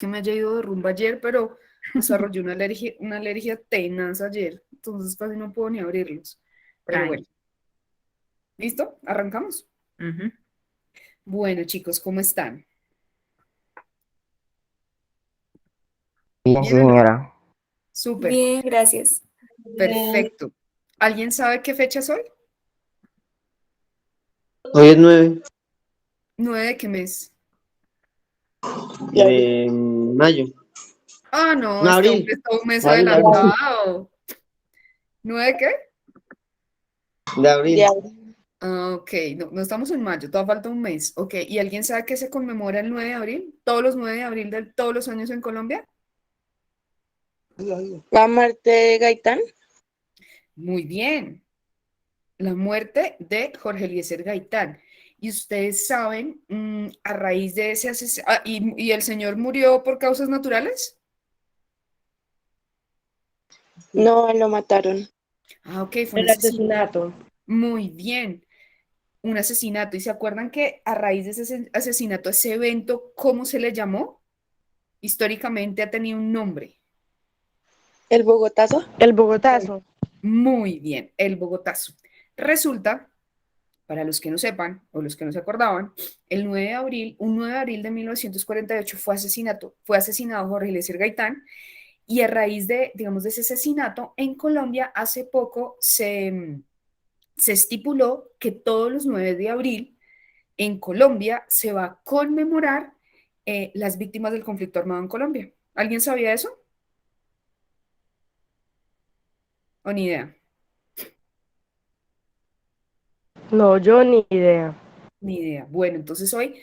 que me haya ido de rumba ayer, pero desarrollé una alergia tenaz ayer, entonces casi no puedo ni abrirlos. Pero bueno, Tranqui. ¿listo? ¿Arrancamos? Ujú. Bueno, chicos, ¿cómo están? Bien, sí, ¿Bien o no? señora. Súper, Bien, gracias. Bien. perfecto. ¿Alguien sabe qué fecha es hoy? Hoy es 9 ¿9 de qué mes? de mayo. Ah, no, No, este hombre abril. está un mes Abril, abril. adelantado. ¿9 de qué? De abril. De abril. Ah, ok, no, no estamos en mayo, todavía falta un mes. Ok, ¿y alguien sabe que se conmemora el 9 de abril? ¿Todos los 9 de abril de todos los años en Colombia? ¿La muerte de Gaitán? Muy bien, la muerte de Jorge Eliezer Gaitán. Y ustedes saben, a raíz de ese asesinato, ¿y el señor murió por causas naturales? No, lo mataron. Ah, ok, fue un El asesinato. asesinato. Muy bien, un asesinato. ¿Y se acuerdan que a raíz de ese asesinato, ese evento, cómo se le llamó? Históricamente ha tenido un nombre. ¿El Bogotazo? El Bogotazo. Muy bien, el Bogotazo. Resulta, para los que no sepan o los que no se acordaban, el 9 de abril, un 9 de abril de 1948 fue asesinado Jorge Eliezer Gaitán y a raíz de, digamos, de ese asesinato en Colombia hace poco se estipuló que todos los 9 de abril en Colombia se va a conmemorar las víctimas del conflicto armado en Colombia. ¿Alguien sabía eso? ¿O ni idea? No, yo ni idea. Ni idea. Bueno, entonces hoy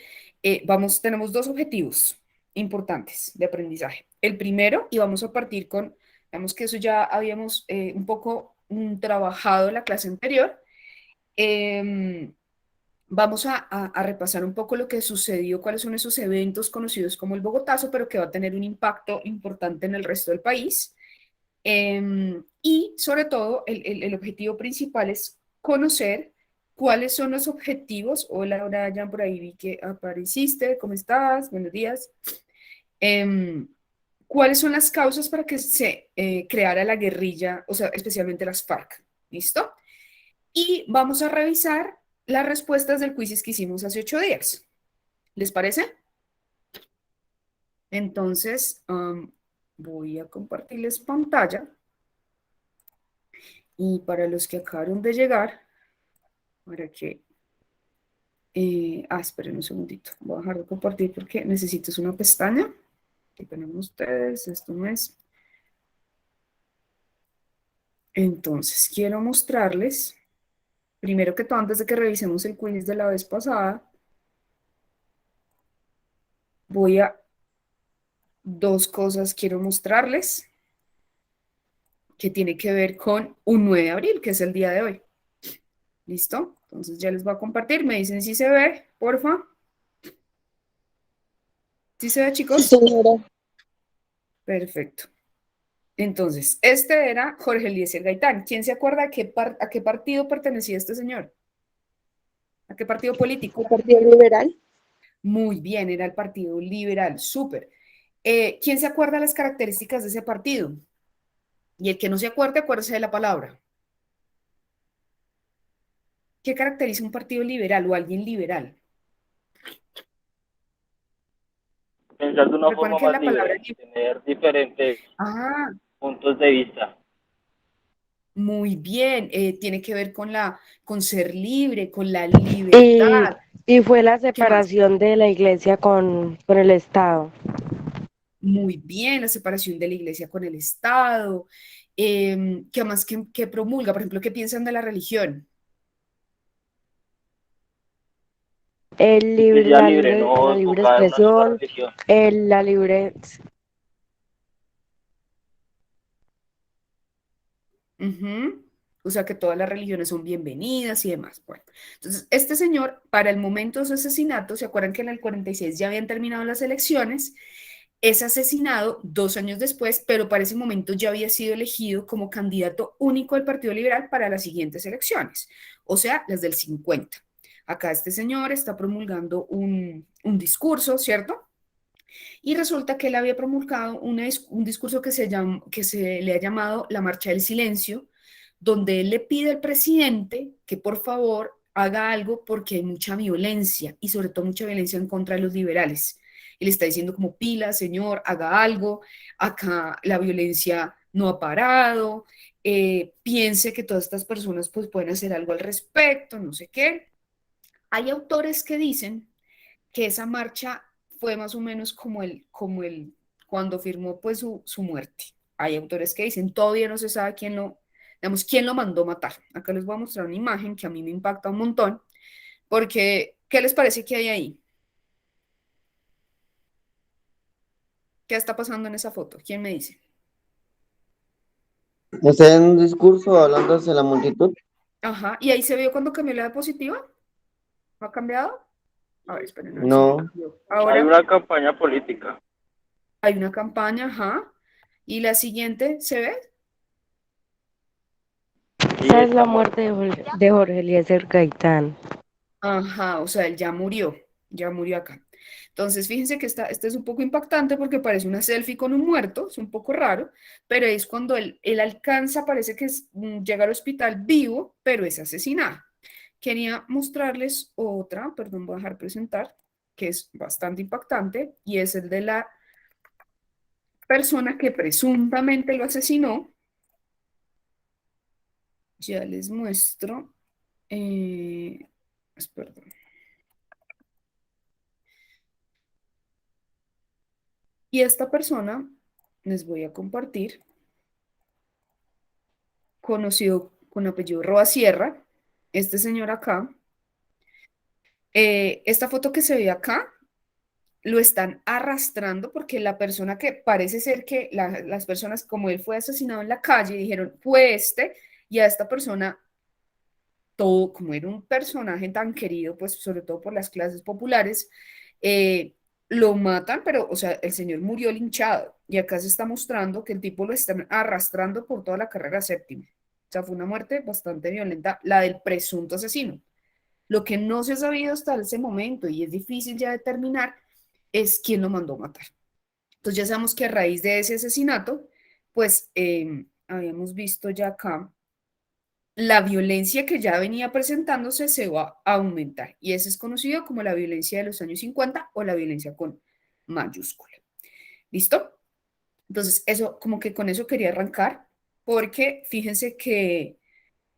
tenemos dos objetivos importantes de aprendizaje. El primero, y vamos a partir con, digamos que eso ya habíamos un poco trabajado en la clase anterior. em, Vamos a repasar un poco lo que sucedió, cuáles son esos eventos conocidos como el Bogotazo, pero que va a tener un impacto importante en el resto del país. Y sobre todo, el objetivo principal es conocer cuáles son los objetivos. Hola, Brian, por ahí vi que apareciste. ¿Cómo estás? Buenos días. Em, ¿Cuáles son las causas para que se creara la guerrilla, o sea, especialmente las FARC? ¿Listo? Y vamos a revisar las respuestas del quiz que hicimos hace 8 días. ¿Les parece? Entonces, voy a compartirles pantalla. Y para los que acabaron de llegar, para que... esperen un segundito. Voy a dejar de compartir porque necesito una pestaña. Aquí tenemos ustedes, esto no es. Entonces, quiero mostrarles, primero que todo, antes de que revisemos el quiz de la vez pasada, voy a... Dos cosas quiero mostrarles que tiene que ver con un 9 de abril, que es el día de hoy. ¿Listo? Entonces ya les voy a compartir. Me dicen si se ve, porfa. ¿Sí se ve, Sí, chicos? señora. Perfecto. Entonces, este era Jorge Eliezer Gaitán. ¿Quién se acuerda a qué partido pertenecía este señor? ¿A qué partido político? ¿El Partido Liberal? Muy bien, era el Partido Liberal. Súper. ¿Quién se acuerda las características de ese partido? Y el que no se acuerde, acuérdese de la palabra. ¿Qué caracteriza un partido liberal o alguien liberal? Pensar de una Recuerden forma que más la palabra... libre, tener diferentes Ah, puntos de vista. muy bien. Tiene que ver con ser libre, con la Y, libertad. y fue la ¿Qué más? separación de la iglesia con el Estado. Muy bien, la separación de la iglesia con el Estado. ¿Qué más que promulga? Por ejemplo, ¿qué piensan de la religión? Que sea libre, La no libre tocar una sola expresión, religión. la libre... Ujú. O sea, que todas las religiones son bienvenidas y demás. Bueno, entonces, este señor, para el momento de su asesinato, ¿se acuerdan que en el 46 ya habían terminado las elecciones? Es asesinado 2 años después, pero para ese momento ya había sido elegido como candidato único del Partido Liberal para las siguientes elecciones, o sea, las del 50. Acá este señor está promulgando un discurso, ¿cierto? Y resulta que él había promulgado un discurso que se le ha llamado la Marcha del Silencio, donde él le pide al presidente que por favor haga algo porque hay mucha violencia y sobre todo mucha violencia en contra de los liberales. Él está diciendo como pila, señor, haga algo, acá la violencia no ha parado, piense que todas estas personas pues pueden hacer algo al respecto, no sé qué. Hay autores que dicen que esa marcha fue más o menos cuando firmó pues su muerte. Hay autores que dicen, todavía no se sabe digamos, quién lo mandó matar. Acá les voy a mostrar una imagen que a mí me impacta un montón, porque, ¿qué les parece que hay ahí? ¿Qué está pasando en esa foto? ¿Quién me dice? Está en un discurso hablando hacia la multitud. Ajá, y ahí se vio cuando cambió la diapositiva. ¿No ha cambiado? A ver, esperen, a ver si No, cambió. Hay Ahora una campaña política. hay una campaña, ajá. Y la siguiente, ¿se ve? Sí, Esa es la muerte de Jorge Eliezer Gaitán. Ajá, o sea, él ya murió acá. Entonces, fíjense que este es un poco impactante porque parece una selfie con un muerto, es un poco raro, pero es cuando él alcanza, parece que llega al hospital vivo, pero es asesinado. Quería mostrarles otra, perdón, voy a dejar presentar, que es bastante impactante, y es el de la persona que presuntamente lo asesinó. Ya les muestro. Perdón. Y esta persona, les voy a compartir, conocido con apellido Roa Sierra, este señor acá, esta foto que se ve acá, lo están arrastrando porque la persona que parece ser que las personas, como él fue asesinado en la calle, dijeron, fue este, y a esta persona, todo, como era un personaje tan querido, pues sobre todo por las clases populares, lo matan, pero, o sea, el señor murió linchado, y acá se está mostrando que el tipo lo están arrastrando por toda la carrera séptima. O sea, fue una muerte bastante violenta, la del presunto asesino. Lo que no se ha sabido hasta ese momento, y es difícil ya determinar, es quién lo mandó matar. Entonces ya sabemos que a raíz de ese asesinato, pues habíamos visto ya acá la violencia que ya venía presentándose se va a aumentar y ese es conocido como la violencia de los años 50 o la violencia con mayúscula. ¿Listo? Entonces, eso, como que con eso quería arrancar, porque fíjense que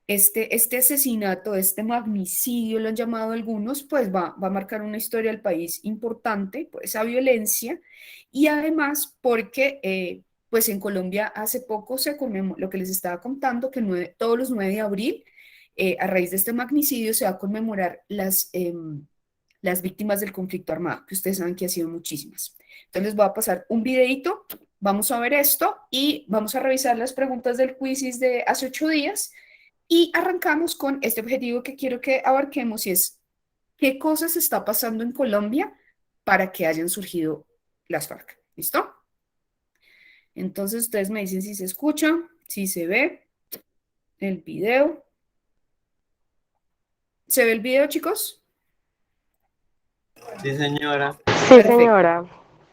este asesinato, este magnicidio, lo han llamado algunos, pues va a marcar una historia del país importante por esa violencia y además porque pues en Colombia hace poco se conmemoró, lo que les estaba contando, que todos los 9 de abril, a raíz de este magnicidio, se va a conmemorar las víctimas del conflicto armado, que ustedes saben que ha sido muchísimas. Entonces les voy a pasar un videito, vamos a ver esto y vamos a revisar las preguntas del quizzes de hace 8 días y arrancamos con este objetivo que quiero que abarquemos y es qué cosas está pasando en Colombia para que hayan surgido las FARC. ¿Listo? Entonces ustedes me dicen si se escucha, si se ve el video. ¿Se ve el video, chicos? sí, señora. Sí, Perfecto. señora.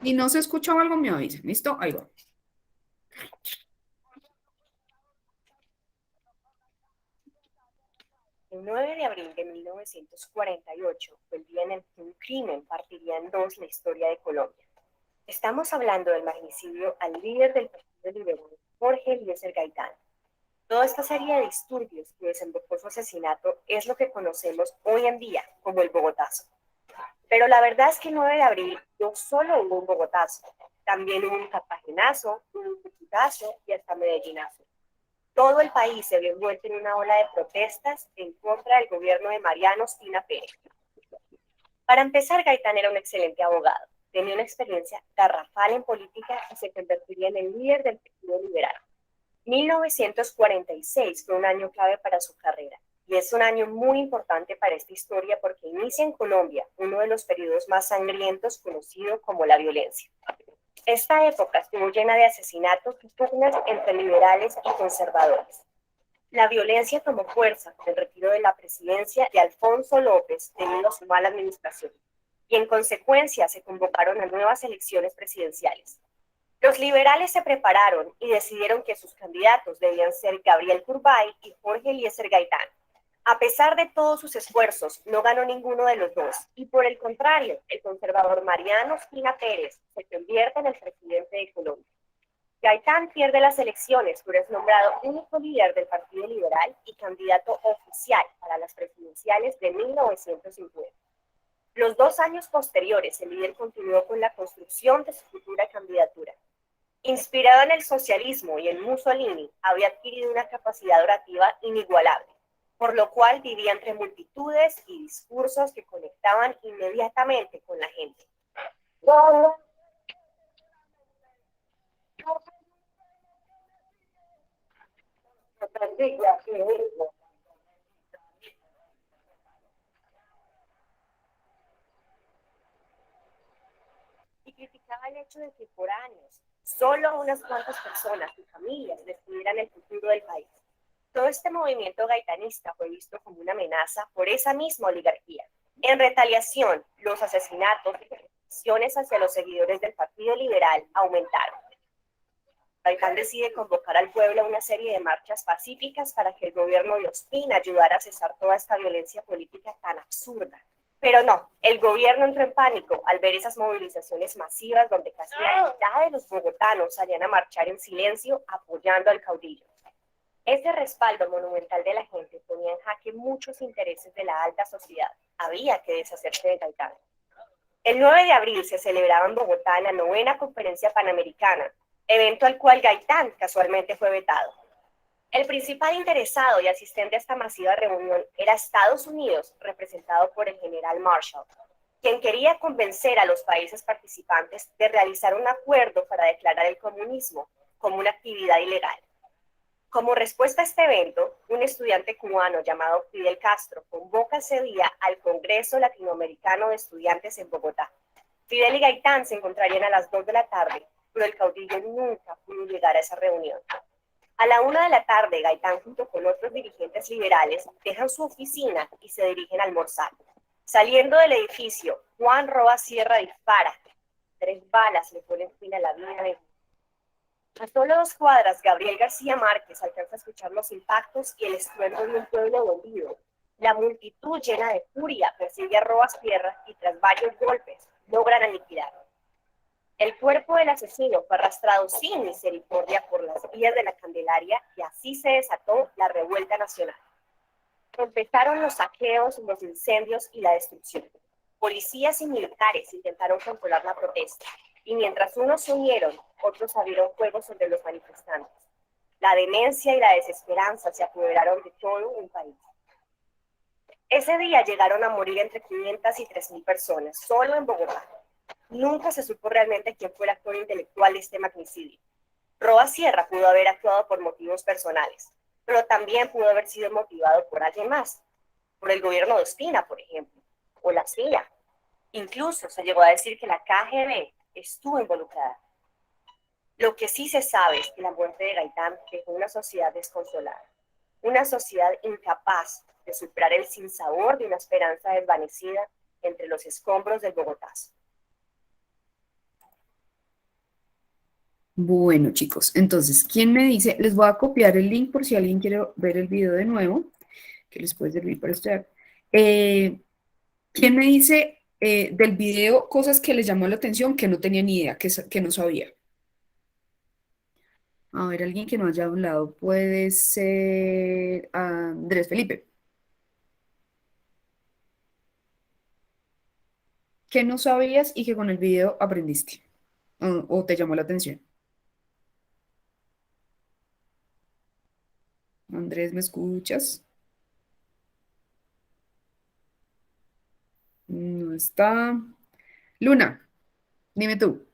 Si no se escucha o algo, me avisen. ¿Listo? Ahí va. El 9 de abril de 1948 fue el día en el que un crimen partiría en dos la historia de Colombia. Estamos hablando del magnicidio al líder del Partido Liberal, Jorge Eliezer Gaitán. Toda esta serie de disturbios que desembocó su asesinato es lo que conocemos hoy en día como el Bogotazo. Pero la verdad es que el 9 de abril no solo hubo un Bogotazo, también hubo un Cartagenazo, un Cúcutazo y hasta Medellinazo. Todo el país se vio envuelto en una ola de protestas en contra del gobierno de Mariano Ospina Pérez. Para empezar, Gaitán era un excelente abogado, tenía una experiencia garrafal en política y se convertiría en el líder del Partido Liberal. 1946 fue un año clave para su carrera y es un año muy importante para esta historia porque inicia en Colombia uno de los periodos más sangrientos conocido como la violencia. Esta época estuvo llena de asesinatos y pugnas entre liberales y conservadores. La violencia tomó fuerza con el retiro de la presidencia de Alfonso López debido a su mala administración. y en consecuencia se convocaron a nuevas elecciones presidenciales. Los liberales se prepararon y decidieron que sus candidatos debían ser Gabriel Turbay y Jorge Eliezer Gaitán. A pesar de todos sus esfuerzos, no ganó ninguno de los dos, y por el contrario, el conservador Mariano Ospina Pérez se convierte en el presidente de Colombia. Gaitán pierde las elecciones, pero es nombrado único líder del Partido Liberal y candidato oficial para las presidenciales de 1950. Los 2 años posteriores, el líder continuó con la construcción de su futura candidatura. Inspirado en el socialismo y en Mussolini, había adquirido una capacidad orativa inigualable, por lo cual vivía entre multitudes y discursos que conectaban inmediatamente con la gente. Y criticaba el hecho de que por años solo unas cuantas personas y familias decidieran el futuro del país. Todo este movimiento gaitanista fue visto como una amenaza por esa misma oligarquía. En retaliación, los asesinatos y persecuciones hacia los seguidores del Partido Liberal aumentaron. Gaitán decide convocar al pueblo a una serie de marchas pacíficas para que el gobierno de Ospina ayudara a cesar toda esta violencia política tan absurda. Pero no, el gobierno entró en pánico al ver esas movilizaciones masivas donde casi la mitad de los bogotanos salían a marchar en silencio apoyando al caudillo. Ese respaldo monumental de la gente ponía en jaque muchos intereses de la alta sociedad. Había que deshacerse de Gaitán. El 9 de abril se celebraba en Bogotá la 9ª Conferencia Panamericana, evento al cual Gaitán casualmente fue vetado. El principal interesado y asistente a esta masiva reunión era Estados Unidos, representado por el general Marshall, quien quería convencer a los países participantes de realizar un acuerdo para declarar el comunismo como una actividad ilegal. Como respuesta a este evento, un estudiante cubano llamado Fidel Castro convoca ese día al Congreso Latinoamericano de Estudiantes en Bogotá. Fidel y Gaitán se encontrarían a las 2 de la tarde, pero el caudillo nunca pudo llegar a esa reunión. A la 1 de la tarde, Gaitán junto con otros dirigentes liberales dejan su oficina y se dirigen a almorzar. Saliendo del edificio, Juan Roa Sierra dispara. 3 balas le ponen fin a la vida de... A solo 2 cuadras, Gabriel García Márquez alcanza a escuchar los impactos y el estruendo de un pueblo dolido. La multitud llena de furia persigue a Roa Sierra y tras varios golpes logran aniquilarlo. El cuerpo del asesino fue arrastrado sin misericordia por las vías de la Candelaria y así se desató la revuelta nacional. Empezaron los saqueos, los incendios y la destrucción. Policías y militares intentaron controlar la protesta y mientras unos se unieron, otros abrieron fuego sobre los manifestantes. La demencia y la desesperanza se apoderaron de todo un país. Ese día llegaron a morir entre 500 y 3.000 personas, solo en Bogotá. Nunca se supo realmente quién fue el actor intelectual de este magnicidio. Roa Sierra pudo haber actuado por motivos personales, pero también pudo haber sido motivado por alguien más, por el gobierno de Ospina, por ejemplo, o la CIA. Incluso se llegó a decir que la KGB estuvo involucrada. Lo que sí se sabe es que la muerte de Gaitán dejó una sociedad desconsolada, una sociedad incapaz de superar el sinsabor de una esperanza desvanecida entre los escombros del Bogotazo. Bueno, chicos, entonces, ¿quién me dice? Les voy a copiar el link por si alguien quiere ver el video de nuevo, que les puede servir para estudiar. ¿Quién me dice del video cosas que les llamó la atención que no tenía ni idea, que no sabía? A ver, alguien que no haya hablado puede ser Andrés Felipe. ¿Qué no sabías y que con el video aprendiste? ¿O te llamó la atención? Andrés, ¿me escuchas? No está. Luna, dime tú.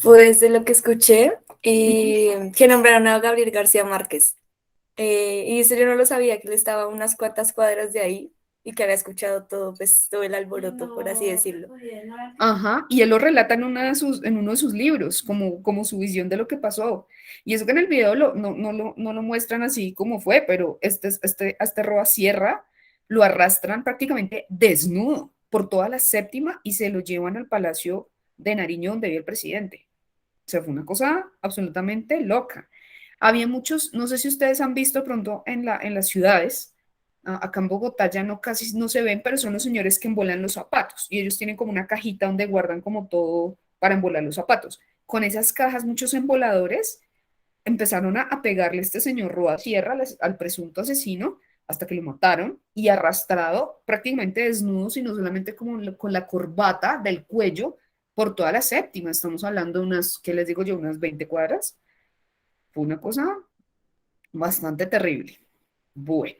Pues de lo que escuché, que nombraron a Gabriel García Márquez. Y eso yo no lo sabía, que él estaba a unas cuantas cuadras de ahí y que había escuchado todo, pues todo el alboroto, por así decirlo. Ajá, y él lo relata en uno de sus libros, como su visión de lo que pasó. Y eso que en el video no lo muestran así como fue, pero este Roa Sierra lo arrastran prácticamente desnudo por toda la séptima y se lo llevan al Palacio de Nariño donde vive el presidente. O sea, fue una cosa absolutamente loca. Había muchos, no sé si ustedes han visto pronto en las ciudades, acá en Bogotá ya no casi no se ven, pero son los señores que embolan los zapatos y ellos tienen como una cajita donde guardan como todo para embolar los zapatos. Con esas cajas, muchos emboladores empezaron a pegarle a este señor Roa Tierra, al presunto asesino, hasta que lo mataron y arrastrado prácticamente desnudo, sino solamente como con la corbata del cuello por toda la séptima. Estamos hablando de unas, ¿qué les digo yo? Unas 20 cuadras. Fue una cosa bastante terrible. Bueno,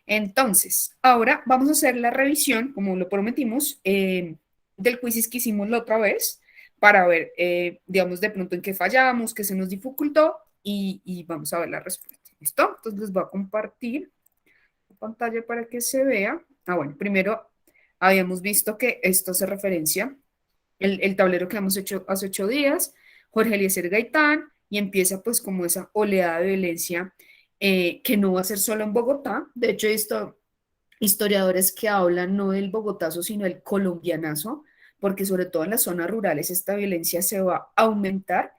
entonces, ahora vamos a hacer la revisión, como lo prometimos, del quiz que hicimos la otra vez, para ver, digamos, de pronto en qué fallamos, qué se nos dificultó, y vamos a ver la respuesta. ¿Listo? Entonces les voy a compartir la pantalla para que se vea. Bueno, primero habíamos visto que esto hace referencia, el tablero que hemos hecho hace 8 días, Jorge Eliezer Gaitán, y empieza pues como esa oleada de violencia que no va a ser solo en Bogotá. De hecho, esto historiadores que hablan no del bogotazo, sino del colombianazo, porque sobre todo en las zonas rurales esta violencia se va a aumentar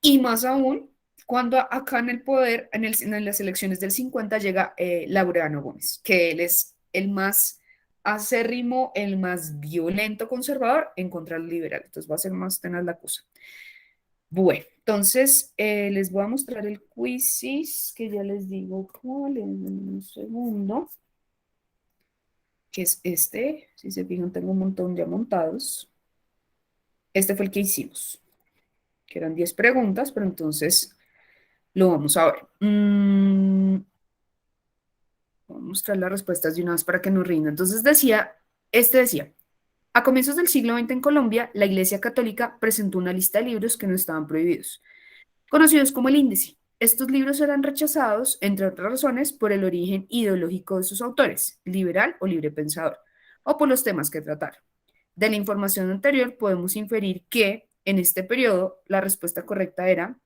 y más aún cuando acá en el poder, en las elecciones del 50 llega Laureano Gómez, que él es el más acérrimo, el más violento conservador en contra del liberal. Entonces va a ser más tenaz la cosa. Bueno, entonces les voy a mostrar el quizzes, que ya les digo cuál, en un segundo, que es este. Si se fijan, tengo un montón ya montados. Este fue el que hicimos, que eran 10 preguntas, pero entonces lo vamos a ver. Voy a mostrar las respuestas de una vez para que nos rinda. Entonces decía, a comienzos del siglo XX en Colombia, la Iglesia Católica presentó una lista de libros que no estaban prohibidos, conocidos como el Índice. Estos libros eran rechazados, entre otras razones, por el origen ideológico de sus autores, liberal o librepensador, o por los temas que trataron. De la información anterior podemos inferir que, en este periodo, la respuesta correcta era: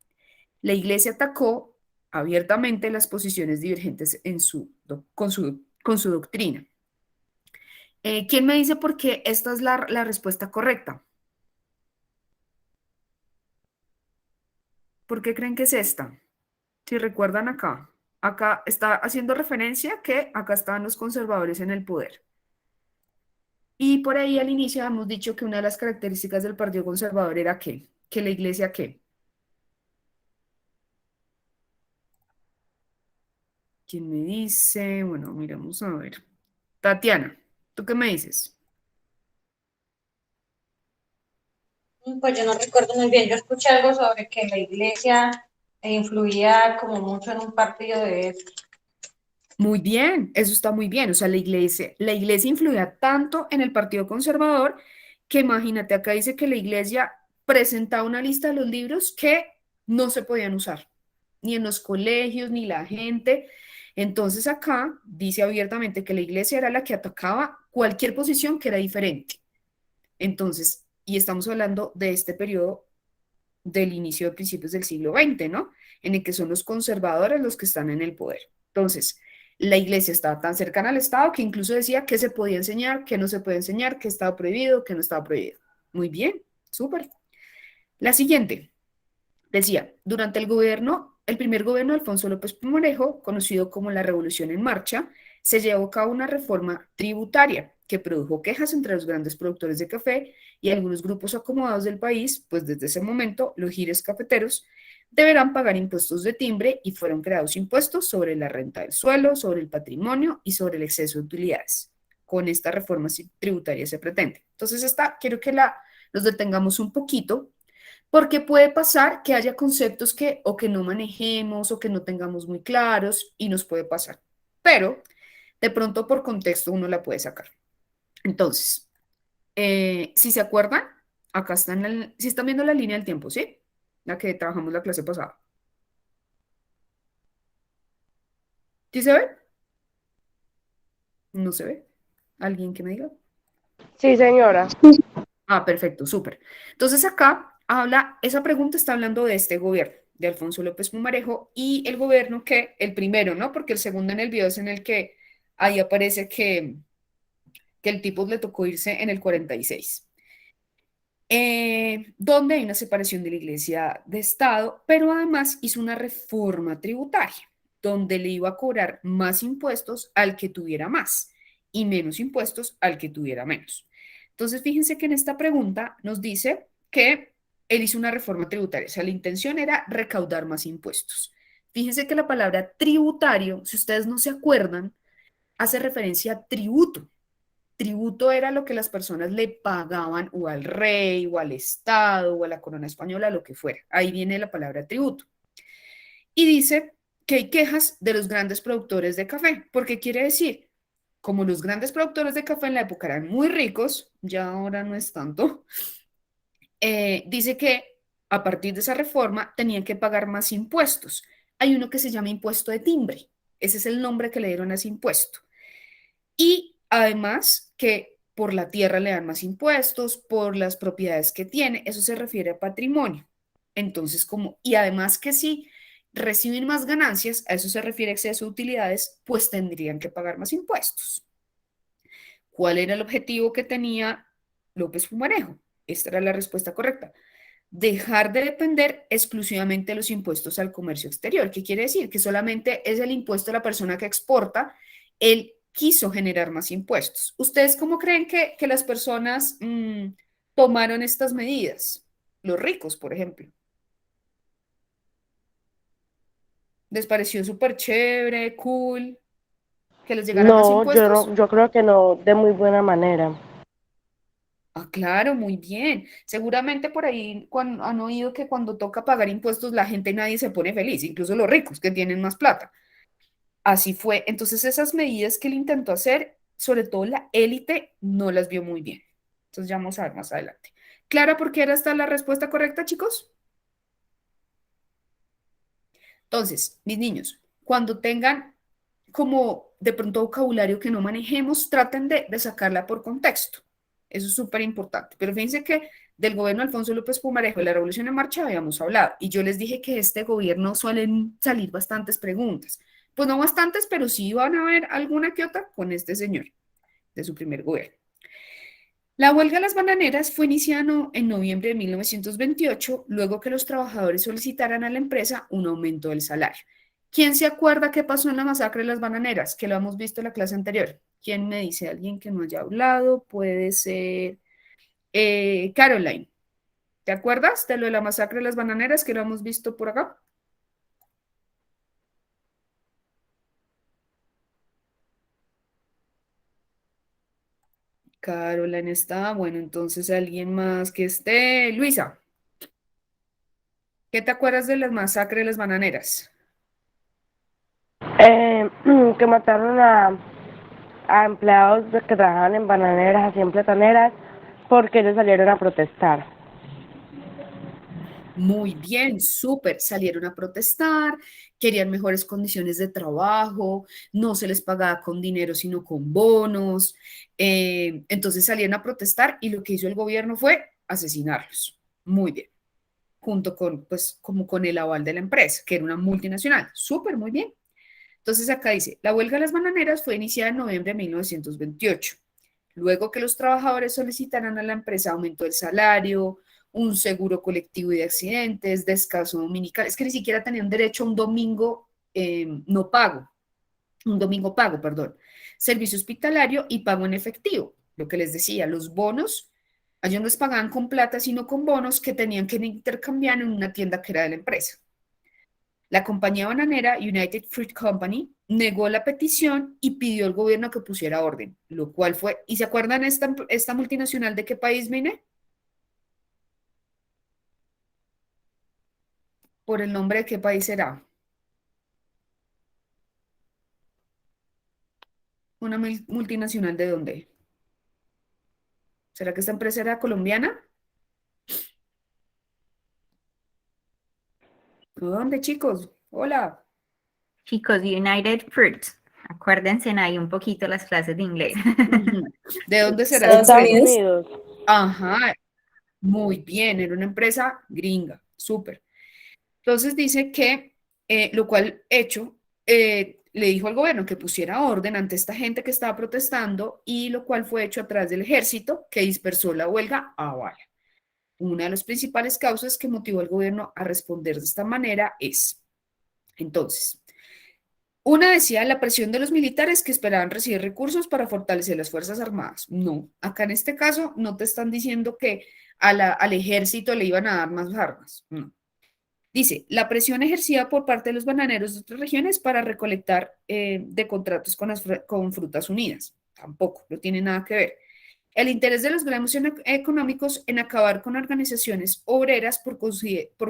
la Iglesia atacó abiertamente las posiciones divergentes con su doctrina. ¿Quién me dice por qué esta es la respuesta correcta? ¿Por qué creen que es esta? Si recuerdan acá está haciendo referencia que acá estaban los conservadores en el poder. Y por ahí al inicio hemos dicho que una de las características del Partido Conservador era que la Iglesia ¿qué? ¿Quién me dice? Bueno, miramos a ver. Tatiana, ¿tú qué me dices? Pues yo no recuerdo muy bien, yo escuché algo sobre que la iglesia influía como mucho en un partido de eso. Muy bien, eso está muy bien. O sea, la iglesia influía tanto en el Partido Conservador que imagínate, acá dice que la iglesia presentaba una lista de los libros que no se podían usar, ni en los colegios, ni la gente. Entonces acá dice abiertamente que la iglesia era la que atacaba cualquier posición que era diferente. Entonces, y estamos hablando de este periodo del inicio de principios del siglo XX, ¿no? En el que son los conservadores los que están en el poder. Entonces, la iglesia estaba tan cercana al Estado que incluso decía qué se podía enseñar, qué no se puede enseñar, qué estaba prohibido, qué no estaba prohibido. Muy bien, súper. La siguiente decía, durante el primer gobierno de Alfonso López Pumarejo, conocido como la Revolución en Marcha, se llevó a cabo una reforma tributaria que produjo quejas entre los grandes productores de café y algunos grupos acomodados del país, pues desde ese momento los gires cafeteros deberán pagar impuestos de timbre y fueron creados impuestos sobre la renta del suelo, sobre el patrimonio y sobre el exceso de utilidades. Con esta reforma tributaria se pretende. Entonces, quiero que nos detengamos un poquito, porque puede pasar que haya conceptos que o que no manejemos o que no tengamos muy claros y nos puede pasar. Pero de pronto por contexto uno la puede sacar. Entonces, si se acuerdan, acá están, si están viendo la línea del tiempo, ¿sí? La que trabajamos la clase pasada. ¿Sí se ve? ¿No se ve? ¿Alguien que me diga? Sí, señora. Perfecto, súper. Entonces acá esa pregunta está hablando de este gobierno, de Alfonso López Pumarejo, y el gobierno el primero, ¿no? Porque el segundo en el video es en el que ahí aparece que el tipo le tocó irse en el 46. Donde hay una separación de la iglesia de Estado, pero además hizo una reforma tributaria, donde le iba a cobrar más impuestos al que tuviera más y menos impuestos al que tuviera menos. Entonces, fíjense que en esta pregunta nos dice que él hizo una reforma tributaria, o sea, la intención era recaudar más impuestos. Fíjense que la palabra tributario, si ustedes no se acuerdan, hace referencia a tributo. Tributo era lo que las personas le pagaban o al rey, o al Estado, o a la corona española, lo que fuera. Ahí viene la palabra tributo. Y dice que hay quejas de los grandes productores de café, porque quiere decir, como los grandes productores de café en la época eran muy ricos, ya ahora no es tanto, dice que a partir de esa reforma tenían que pagar más impuestos. Hay uno que se llama impuesto de timbre. Ese es el nombre que le dieron a ese impuesto. Y además que por la tierra le dan más impuestos, por las propiedades que tiene, eso se refiere a patrimonio. Entonces, y además que si reciben más ganancias, a eso se refiere exceso de utilidades, pues tendrían que pagar más impuestos. ¿Cuál era el objetivo que tenía López Pumarejo? Esta era la respuesta correcta. Dejar de depender exclusivamente de los impuestos al comercio exterior. ¿Qué quiere decir? Que solamente es el impuesto a la persona que exporta. Él quiso generar más impuestos. ¿Ustedes cómo creen que las personas tomaron estas medidas? Los ricos, por ejemplo. ¿Les pareció súper chévere, cool, que les llegaran más No, impuestos? yo creo que no, de muy buena manera. Ah, claro, muy bien. Seguramente por ahí han oído que cuando toca pagar impuestos la gente nadie se pone feliz, incluso los ricos que tienen más plata. Así fue. Entonces esas medidas que él intentó hacer, sobre todo la élite, no las vio muy bien. Entonces ya vamos a ver más adelante. ¿Clara por qué era esta la respuesta correcta, chicos? Entonces, mis niños, cuando tengan como de pronto vocabulario que no manejemos, traten de sacarla por contexto. Eso es súper importante. Pero fíjense que del gobierno de Alfonso López Pumarejo de la Revolución en Marcha habíamos hablado. Y yo les dije que de este gobierno suelen salir bastantes preguntas. Pues no bastantes, pero sí van a haber alguna que otra con este señor de su primer gobierno. La huelga de las bananeras fue iniciada en noviembre de 1928, luego que los trabajadores solicitaran a la empresa un aumento del salario. ¿Quién se acuerda qué pasó en la masacre de las bananeras? Que lo hemos visto en la clase anterior. ¿Quién me dice? ¿Alguien que no haya hablado? Puede ser Caroline. ¿Te acuerdas de lo de la masacre de las bananeras que lo hemos visto por acá? Caroline está. Bueno, entonces alguien más que esté. Luisa, ¿qué te acuerdas de la masacre de las bananeras? Que mataron a empleados que trabajaban en bananeras, así en plataneras, porque ellos salieron a protestar. Muy bien, súper. Salieron a protestar, querían mejores condiciones de trabajo, no se les pagaba con dinero, sino con bonos. Entonces salieron a protestar y lo que hizo el gobierno fue asesinarlos. Muy bien. Junto con, pues, como con el aval de la empresa, que era una multinacional. Súper, muy bien. Entonces acá dice, la huelga de las bananeras fue iniciada en noviembre de 1928. Luego que los trabajadores solicitaran a la empresa aumento del salario, un seguro colectivo y de accidentes, descanso dominical, es que ni siquiera tenían derecho a un domingo no pago, un domingo pago, perdón, servicio hospitalario y pago en efectivo. Lo que les decía, los bonos, a ellos no les pagaban con plata, sino con bonos que tenían que intercambiar en una tienda que era de la empresa. La compañía bananera United Fruit Company negó la petición y pidió al gobierno que pusiera orden, lo cual fue, ¿y se acuerdan esta multinacional de qué país viene? ¿Por el nombre de qué país será? ¿Una multinacional de dónde? ¿Será que esta empresa era colombiana? ¿Dónde, chicos? Hola. Chicos, United Fruit. Acuérdense ahí un poquito las clases de inglés. ¿De dónde será Estados esta Estados empresa? Unidos. Ajá, muy bien, era una empresa gringa, súper. Entonces dice que, lo cual hecho, le dijo al gobierno que pusiera orden ante esta gente que estaba protestando y lo cual fue hecho a través del ejército que dispersó la huelga a bala. Una de las principales causas que motivó al gobierno a responder de esta manera es, entonces, una decía la presión de los militares que esperaban recibir recursos para fortalecer las Fuerzas Armadas. No, acá en este caso no te están diciendo que al ejército le iban a dar más armas. No. Dice, la presión ejercida por parte de los bananeros de otras regiones para recolectar de contratos con Frutas Unidas. Tampoco, no tiene nada que ver. El interés de los gremios económicos en acabar con organizaciones obreras por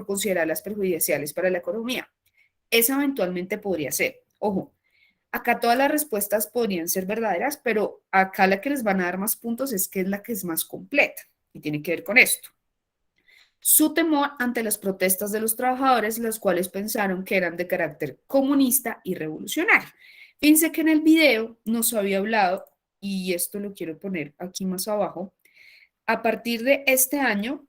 considerarlas perjudiciales para la economía. Esa eventualmente podría ser. Ojo, acá todas las respuestas podrían ser verdaderas, pero acá la que les van a dar más puntos es que es la que es más completa y tiene que ver con esto. Su temor ante las protestas de los trabajadores, las cuales pensaron que eran de carácter comunista y revolucionario. Fíjense que en el video nos había hablado, y esto lo quiero poner aquí más abajo, a partir de este año,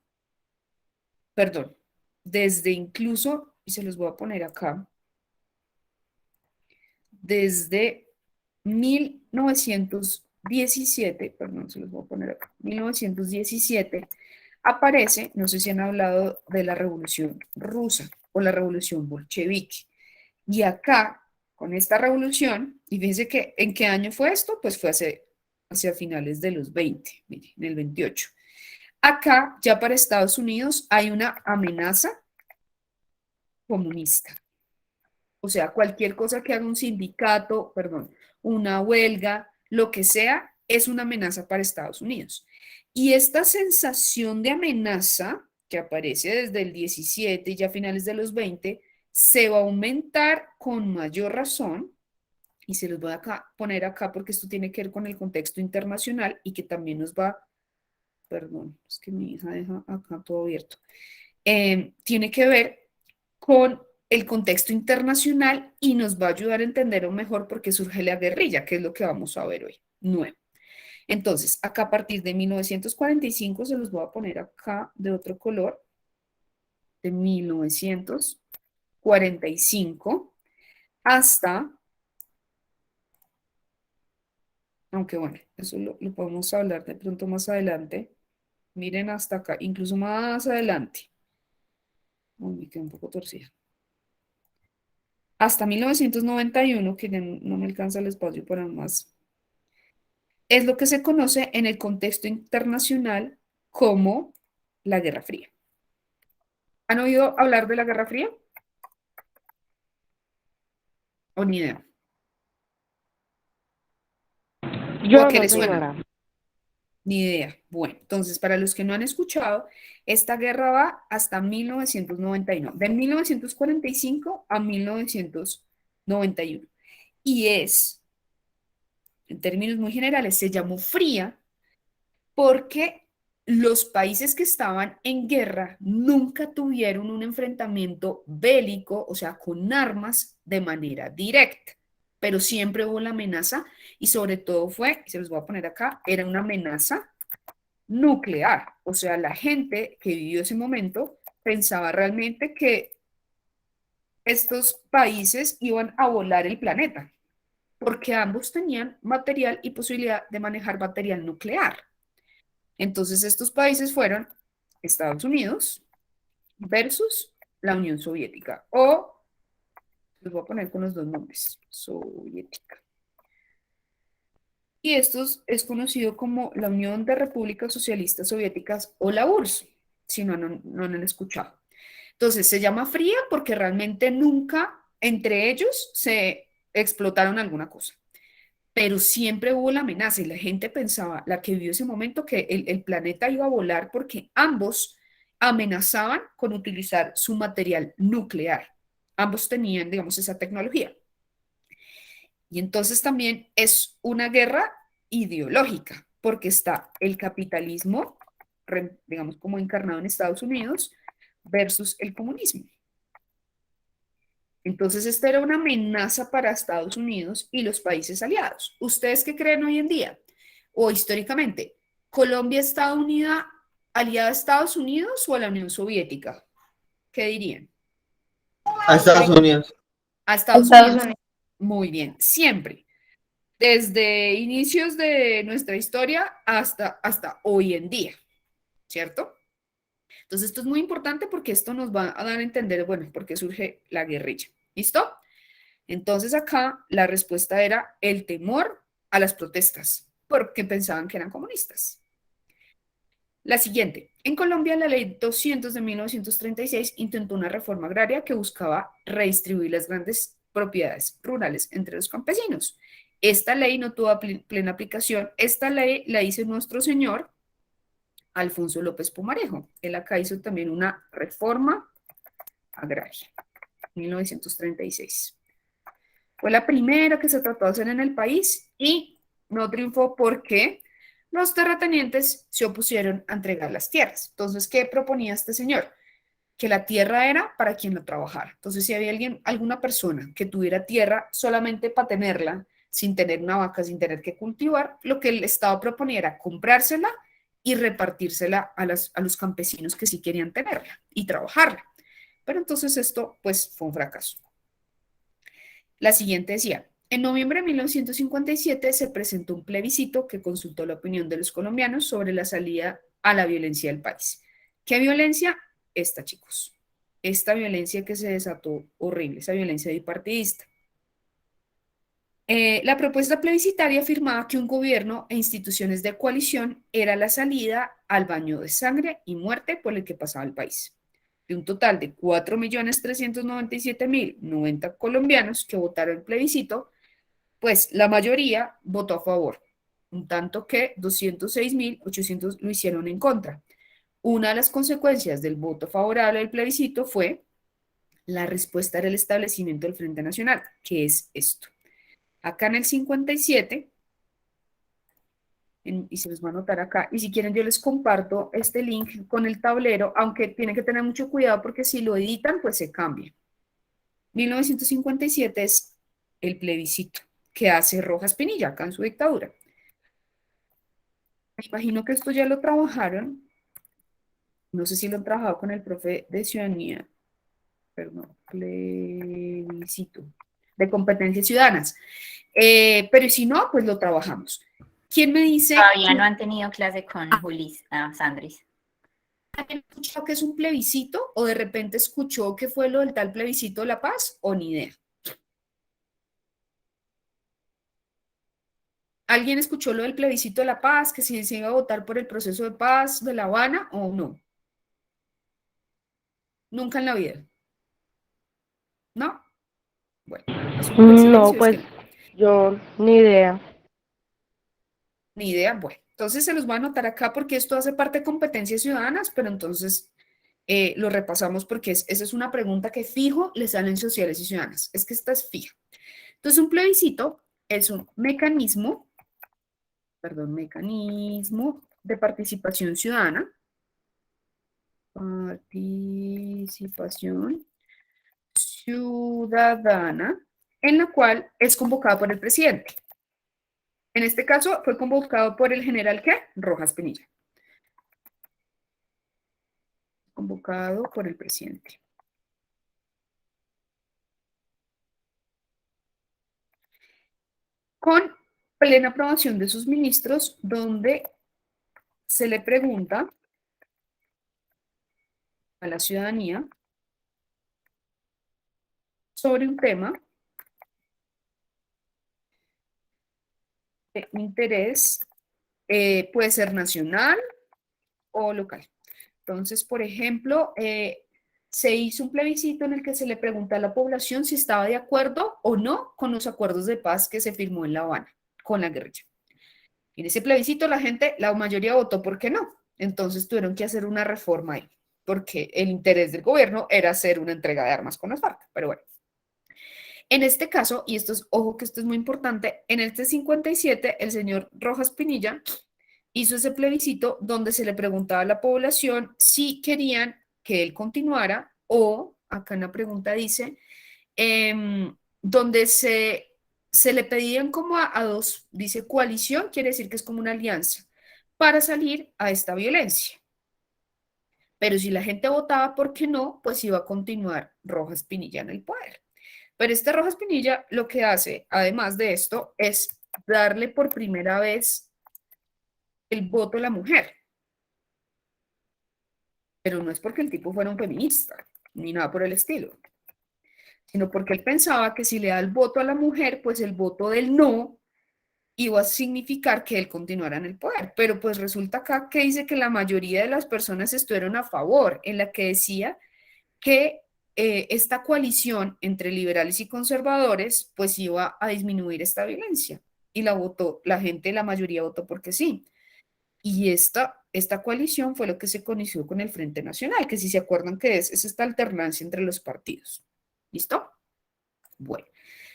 perdón, desde incluso, y se los voy a poner acá, desde 1917, perdón, se los voy a poner acá, 1917, aparece, no sé si han hablado de la Revolución Rusa o la Revolución Bolchevique. Y acá, con esta revolución, y fíjense que, ¿en qué año fue esto? Pues fue hacia finales de los 20, miren, en el 28. Acá, ya para Estados Unidos, hay una amenaza comunista. O sea, cualquier cosa que haga un sindicato, perdón, una huelga, lo que sea, es una amenaza para Estados Unidos. Y esta sensación de amenaza que aparece desde el 17 y ya a finales de los 20, se va a aumentar con mayor razón, y se los voy a poner acá porque esto tiene que ver con el contexto internacional y que también nos va, perdón, es que mi hija deja acá todo abierto, tiene que ver con el contexto internacional y nos va a ayudar a entender mejor por qué surge la guerrilla, que es lo que vamos a ver hoy, nuevo. Entonces, acá a partir de 1945, se los voy a poner acá de otro color, de 1945 hasta, aunque bueno, eso lo podemos hablar de pronto más adelante, miren hasta acá, incluso más adelante, uy, me quedé un poco torcida, hasta 1991, que ya no me alcanza el espacio para más, es lo que se conoce en el contexto internacional como la Guerra Fría. ¿Han oído hablar de la Guerra Fría? ¿O ni idea? ¿O a qué no, les suena? señora. Ni idea. Bueno, entonces, para los que no han escuchado, esta guerra va hasta 1991, de 1945 a 1991. Y es, en términos muy generales, se llamó fría porque los países que estaban en guerra nunca tuvieron un enfrentamiento bélico, o sea, con armas de manera directa, pero siempre hubo la amenaza y sobre todo fue, se los voy a poner acá, era una amenaza nuclear, o sea, la gente que vivió ese momento pensaba realmente que estos países iban a volar el planeta, porque ambos tenían material y posibilidad de manejar material nuclear. Entonces, estos países fueron Estados Unidos versus la Unión Soviética, o los voy a poner con los dos nombres, soviética. Y esto es conocido como la Unión de Repúblicas Socialistas Soviéticas o la URSS, si no han escuchado. Entonces, se llama fría porque realmente nunca entre ellos se explotaron alguna cosa. Pero siempre hubo la amenaza y la gente pensaba, la que vivió ese momento, que el planeta iba a volar porque ambos amenazaban con utilizar su material nuclear. Ambos tenían, digamos, esa tecnología. Y entonces también es una guerra ideológica, porque está el capitalismo, digamos, como encarnado en Estados Unidos, versus el comunismo. Entonces, esta era una amenaza para Estados Unidos y los países aliados. ¿Ustedes qué creen hoy en día? O históricamente, ¿Colombia está unida, aliada a Estados Unidos o a la Unión Soviética? ¿Qué dirían? A Estados Unidos. A Estados Unidos. Muy bien, siempre. Desde inicios de nuestra historia hasta hoy en día, ¿cierto? Entonces, esto es muy importante porque esto nos va a dar a entender, bueno, por qué surge la guerrilla. ¿Listo? Entonces, acá la respuesta era el temor a las protestas, porque pensaban que eran comunistas. La siguiente. En Colombia, la Ley 200 de 1936 intentó una reforma agraria que buscaba redistribuir las grandes propiedades rurales entre los campesinos. Esta ley no tuvo plena aplicación. Esta ley la hizo nuestro señor Alfonso López Pumarejo. Él acá hizo también una reforma agraria, 1936. Fue la primera que se trató de hacer en el país y no triunfó porque los terratenientes se opusieron a entregar las tierras. Entonces, ¿qué proponía este señor? Que la tierra era para quien la trabajara. Entonces, si había alguna persona que tuviera tierra solamente para tenerla, sin tener una vaca, sin tener que cultivar, lo que el Estado proponía era comprársela y repartírsela a los campesinos que sí querían tenerla y trabajarla. Pero entonces esto, pues, fue un fracaso. La siguiente decía, en noviembre de 1957 se presentó un plebiscito que consultó la opinión de los colombianos sobre la salida a la violencia del país. ¿Qué violencia? Esta, chicos. Esta violencia que se desató horrible, esa violencia bipartidista. La propuesta plebiscitaria afirmaba que un gobierno e instituciones de coalición era la salida al baño de sangre y muerte por el que pasaba el país. De un total de 4.397.090 colombianos que votaron el plebiscito, pues la mayoría votó a favor, un tanto que 206.800 lo hicieron en contra. Una de las consecuencias del voto favorable al plebiscito fue la respuesta del establecimiento del Frente Nacional, que es esto. Acá en el 57, y se los va a anotar acá, y si quieren yo les comparto este link con el tablero, aunque tienen que tener mucho cuidado porque si lo editan, pues se cambia. 1957 es el plebiscito que hace Rojas Pinilla acá en su dictadura. Me imagino que esto ya lo trabajaron, no sé si lo han trabajado con el profe de ciudadanía, perdón, plebiscito de competencias ciudadanas. Pero si no, pues lo trabajamos. ¿Quién me dice? Todavía no han tenido clase con Julis, Sandris. ¿Alguien escuchó que es un plebiscito o de repente escuchó que fue lo del tal plebiscito de la paz o ni idea? ¿Alguien escuchó lo del plebiscito de la paz, que si se iba a votar por el proceso de paz de La Habana o no? Nunca en la vida. ¿No? Bueno, asumo que el silencio No, es pues que no. yo ni idea. Ni idea. Bueno, entonces se los voy a anotar acá porque esto hace parte de competencias ciudadanas, pero entonces lo repasamos porque esa es una pregunta que fijo le salen sociales y ciudadanas. Es que esta es fija. Entonces, un plebiscito es un mecanismo de participación ciudadana. Participación ciudadana en la cual es convocada por el presidente. En este caso fue convocado por el general ¿qué? Rojas Pinilla. Convocado por el presidente. Con plena aprobación de sus ministros, donde se le pregunta a la ciudadanía sobre un tema de interés, puede ser nacional o local. Entonces, por ejemplo, se hizo un plebiscito en el que se le pregunta a la población si estaba de acuerdo o no con los acuerdos de paz que se firmó en La Habana con la guerrilla. En ese plebiscito la mayoría votó porque no. Entonces tuvieron que hacer una reforma ahí, porque el interés del gobierno era hacer una entrega de armas con las FARC. Pero bueno, en este caso, y esto es, ojo que esto es muy importante, en este 57 el señor Rojas Pinilla hizo ese plebiscito donde se le preguntaba a la población si querían que él continuara o, acá en la pregunta dice, donde se le pedían como a dos, dice coalición, quiere decir que es como una alianza, para salir a esta violencia. Pero si la gente votaba porque no, pues iba a continuar Rojas Pinilla en el poder. Pero este Rojas Pinilla lo que hace, además de esto, es darle por primera vez el voto a la mujer. Pero no es porque el tipo fuera un feminista, ni nada por el estilo, sino porque él pensaba que si le da el voto a la mujer, pues el voto del no iba a significar que él continuara en el poder. Pero pues resulta acá que dice que la mayoría de las personas estuvieron a favor, en la que decía que esta coalición entre liberales y conservadores pues iba a disminuir esta violencia. Y la votó, la gente, la mayoría votó porque sí. Y esta coalición fue lo que se conoció con el Frente Nacional, que si se acuerdan que es esta alternancia entre los partidos. ¿Listo? Bueno,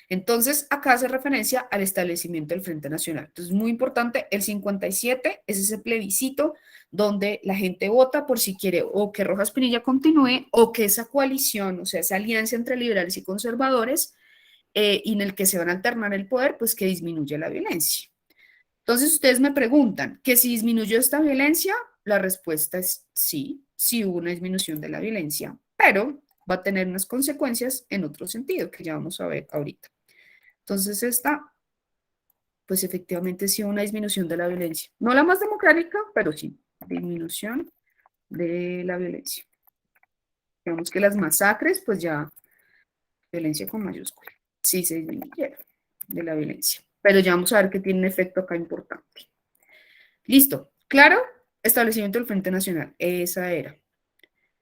entonces acá hace referencia al establecimiento del Frente Nacional. Entonces, muy importante, el 57 es ese plebiscito donde la gente vota por si quiere o que Rojas Pinilla continúe o que esa coalición, o sea, esa alianza entre liberales y conservadores, y en el que se van a alternar el poder, pues que disminuya la violencia. Entonces, ustedes me preguntan que si disminuyó esta violencia, la respuesta es sí, sí hubo una disminución de la violencia, pero va a tener unas consecuencias en otro sentido que ya vamos a ver ahorita. Entonces, esta, pues efectivamente sí hubo una disminución de la violencia. No la más democrática, pero sí, disminución de la violencia. Digamos que las masacres, pues ya, violencia con mayúscula, sí se disminuyeron de la violencia. Pero ya vamos a ver que tiene un efecto acá importante. Listo, claro, establecimiento del Frente Nacional, esa era.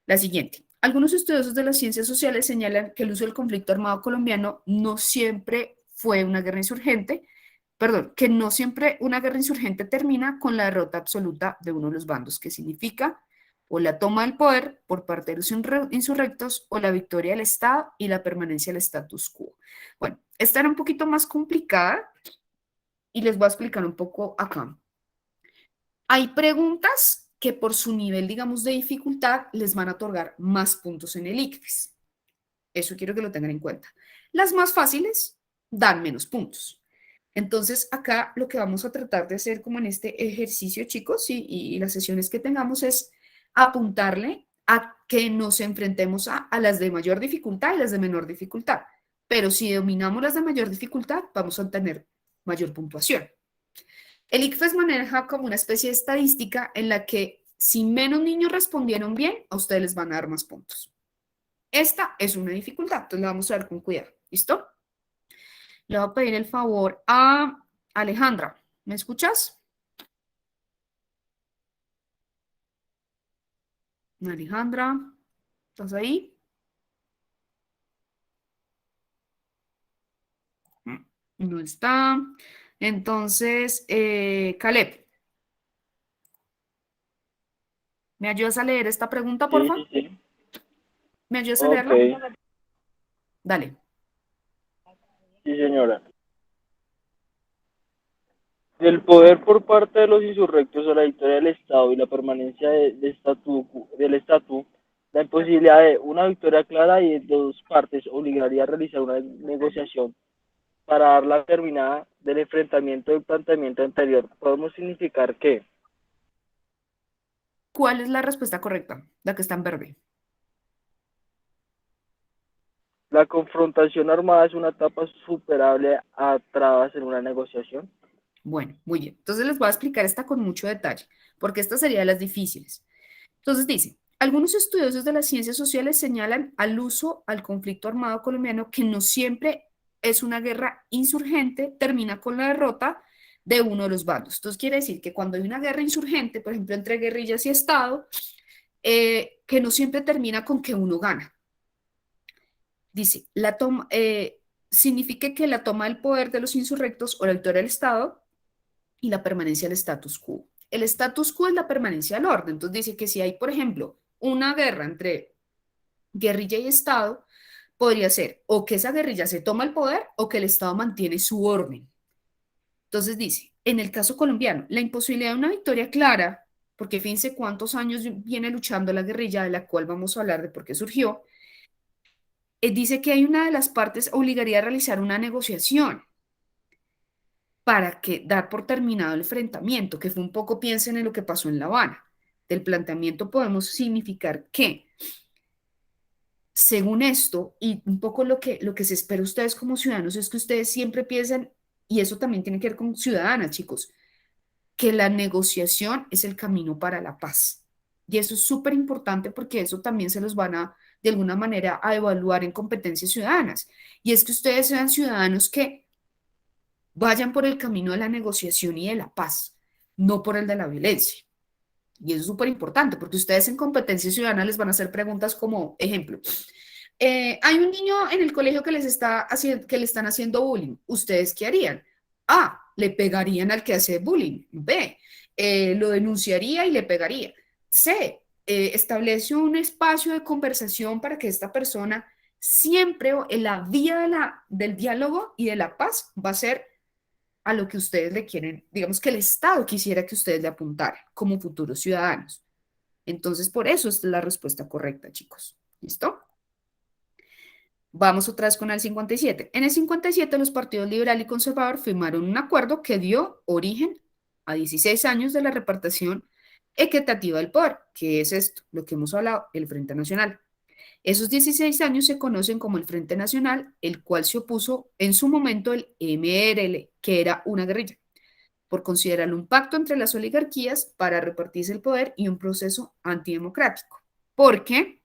La siguiente. Algunos estudiosos de las ciencias sociales señalan que el uso del conflicto armado colombiano no siempre fue una guerra insurgente, perdón, que no siempre una guerra insurgente termina con la derrota absoluta de uno de los bandos, que significa o la toma del poder por parte de los insurrectos o la victoria del Estado y la permanencia del status quo. Bueno, esta era un poquito más complicada y les voy a explicar un poco acá. Hay preguntas que por su nivel, digamos, de dificultad les van a otorgar más puntos en el ICFES. Eso quiero que lo tengan en cuenta. Las más fáciles dan menos puntos. Entonces, acá lo que vamos a tratar de hacer como en este ejercicio, chicos, y las sesiones que tengamos es apuntarle a que nos enfrentemos a las de mayor dificultad y las de menor dificultad. Pero si dominamos las de mayor dificultad, vamos a tener mayor puntuación. El ICFES maneja como una especie de estadística en la que si menos niños respondieron bien, a ustedes les van a dar más puntos. Esta es una dificultad, entonces la vamos a ver con cuidado. ¿Listo? Le voy a pedir el favor a Alejandra. ¿Me escuchas? Alejandra, ¿estás ahí? No está. Entonces, Caleb, ¿me ayudas a leer esta pregunta, por favor? Sí. ¿Me ayudas a Ok. leerla? Dale. Sí, señora. Del poder por parte de los insurrectos a la victoria del Estado y la permanencia del estatu, la imposibilidad de una victoria clara y de dos partes obligaría a realizar una negociación para dar la terminada del enfrentamiento del planteamiento anterior. Podemos significar que ¿Cuál es la respuesta correcta? La que está en verde. la confrontación armada es una etapa superable a trabas en una negociación. Bueno, muy bien. Entonces les voy a explicar esta con mucho detalle, porque esta sería de las difíciles. Entonces dice, algunos estudiosos de las ciencias sociales señalan al uso al conflicto armado colombiano que no siempre es una guerra insurgente, termina con la derrota de uno de los bandos. Entonces quiere decir que cuando hay una guerra insurgente, por ejemplo, entre guerrillas y Estado, que no siempre termina con que uno gana. Dice, significa que la toma del poder de los insurrectos o la victoria del Estado y la permanencia del status quo. El status quo es la permanencia del orden. Entonces dice que si hay, por ejemplo, una guerra entre guerrilla y Estado, podría ser o que esa guerrilla se toma el poder o que el Estado mantiene su orden. Entonces dice, en el caso colombiano, la imposibilidad de una victoria clara, porque fíjense cuántos años viene luchando la guerrilla, de la cual vamos a hablar de por qué surgió, dice que hay una de las partes obligaría a realizar una negociación para que dar por terminado el enfrentamiento, que fue un poco, piensen en lo que pasó en La Habana. Del planteamiento podemos significar que según esto, y un poco lo que se espera de ustedes como ciudadanos es que ustedes siempre piensen, y eso también tiene que ver con ciudadanas, chicos, que la negociación es el camino para la paz. Y eso es súper importante porque eso también se los van a, de alguna manera, a evaluar en competencias ciudadanas. Y es que ustedes sean ciudadanos que vayan por el camino de la negociación y de la paz, no por el de la violencia. Y eso es súper importante porque ustedes en competencias ciudadanas les van a hacer preguntas como, ejemplo, hay un niño en el colegio que que le están haciendo bullying. ¿Ustedes qué harían? A, le pegarían al que hace bullying. B, lo denunciaría y le pegaría. C, establece un espacio de conversación para que esta persona siempre, en la vía del diálogo y de la paz, va a ser a lo que ustedes le quieren, digamos que el Estado quisiera que ustedes le apuntaran como futuros ciudadanos. Entonces, por eso es la respuesta correcta, chicos. ¿Listo? Vamos otra vez con el 57. En el 57, los partidos liberal y conservador firmaron un acuerdo que dio origen a 16 años de la repartición equitativa del poder. ¿Qué es esto? Lo que hemos hablado, el Frente Nacional. Esos 16 años se conocen como el Frente Nacional, el cual se opuso en su momento el MRL, que era una guerrilla, por considerarlo un pacto entre las oligarquías para repartirse el poder y un proceso antidemocrático. ¿Por qué?